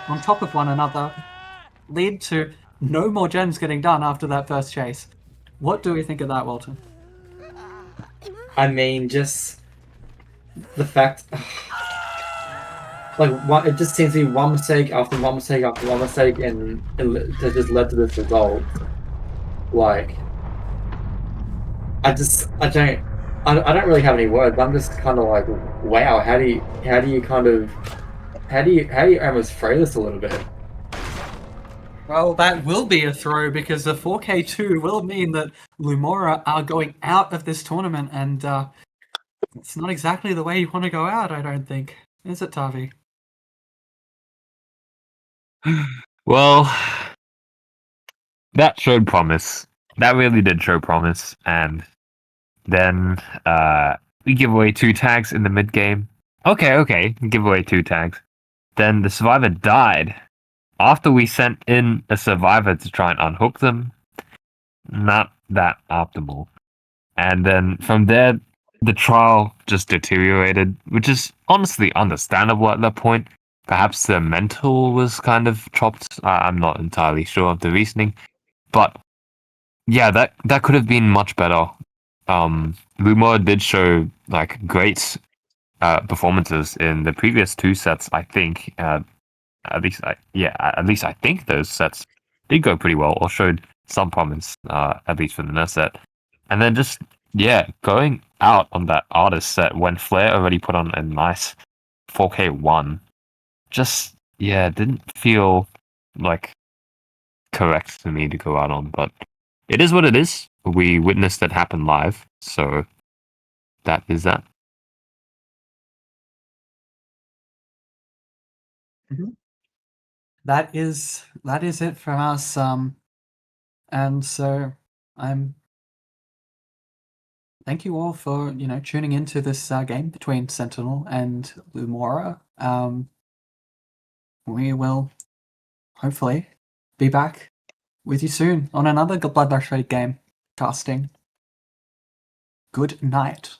on top of one another lead to no more gems getting done after that first chase. What do we think of that, Walton? I mean, just the fact, like, it just seems to be one mistake after one mistake after one mistake, and that just led to this result. Like, I don't really have any words. I'm just kind of like, wow. How do you almost throw this a little bit? Well, that will be a throw because the 4K2 will mean that Lumora are going out of this tournament, and it's not exactly the way you want to go out, I don't think. Is it, Tavi? well, that showed promise. That really did show promise, and then we give away 2 tags in the mid game. Okay, give away 2 tags. Then the survivor died after we sent in a survivor to try and unhook them. Not that optimal. And then from there, the trial just deteriorated, which is honestly understandable at that point. Perhaps the mental was kind of chopped. I'm not entirely sure of the reasoning, but yeah, that could have been much better. Lumora did show like great performances in the previous 2 sets. I think, at least I think those sets did go pretty well or showed some promise, at least for the nurse set. And then just going out on that artist set when Flair already put on a nice 4K1, just didn't feel like correct to me to go out on, but it is what it is. We witnessed it happen live, so that is that. Mm-hmm. That is it from us. And so I'm thank you all for tuning into this game between Sentinel and Lumora. We will hopefully be back with you soon on another Bloodrush Raid game casting. Good night.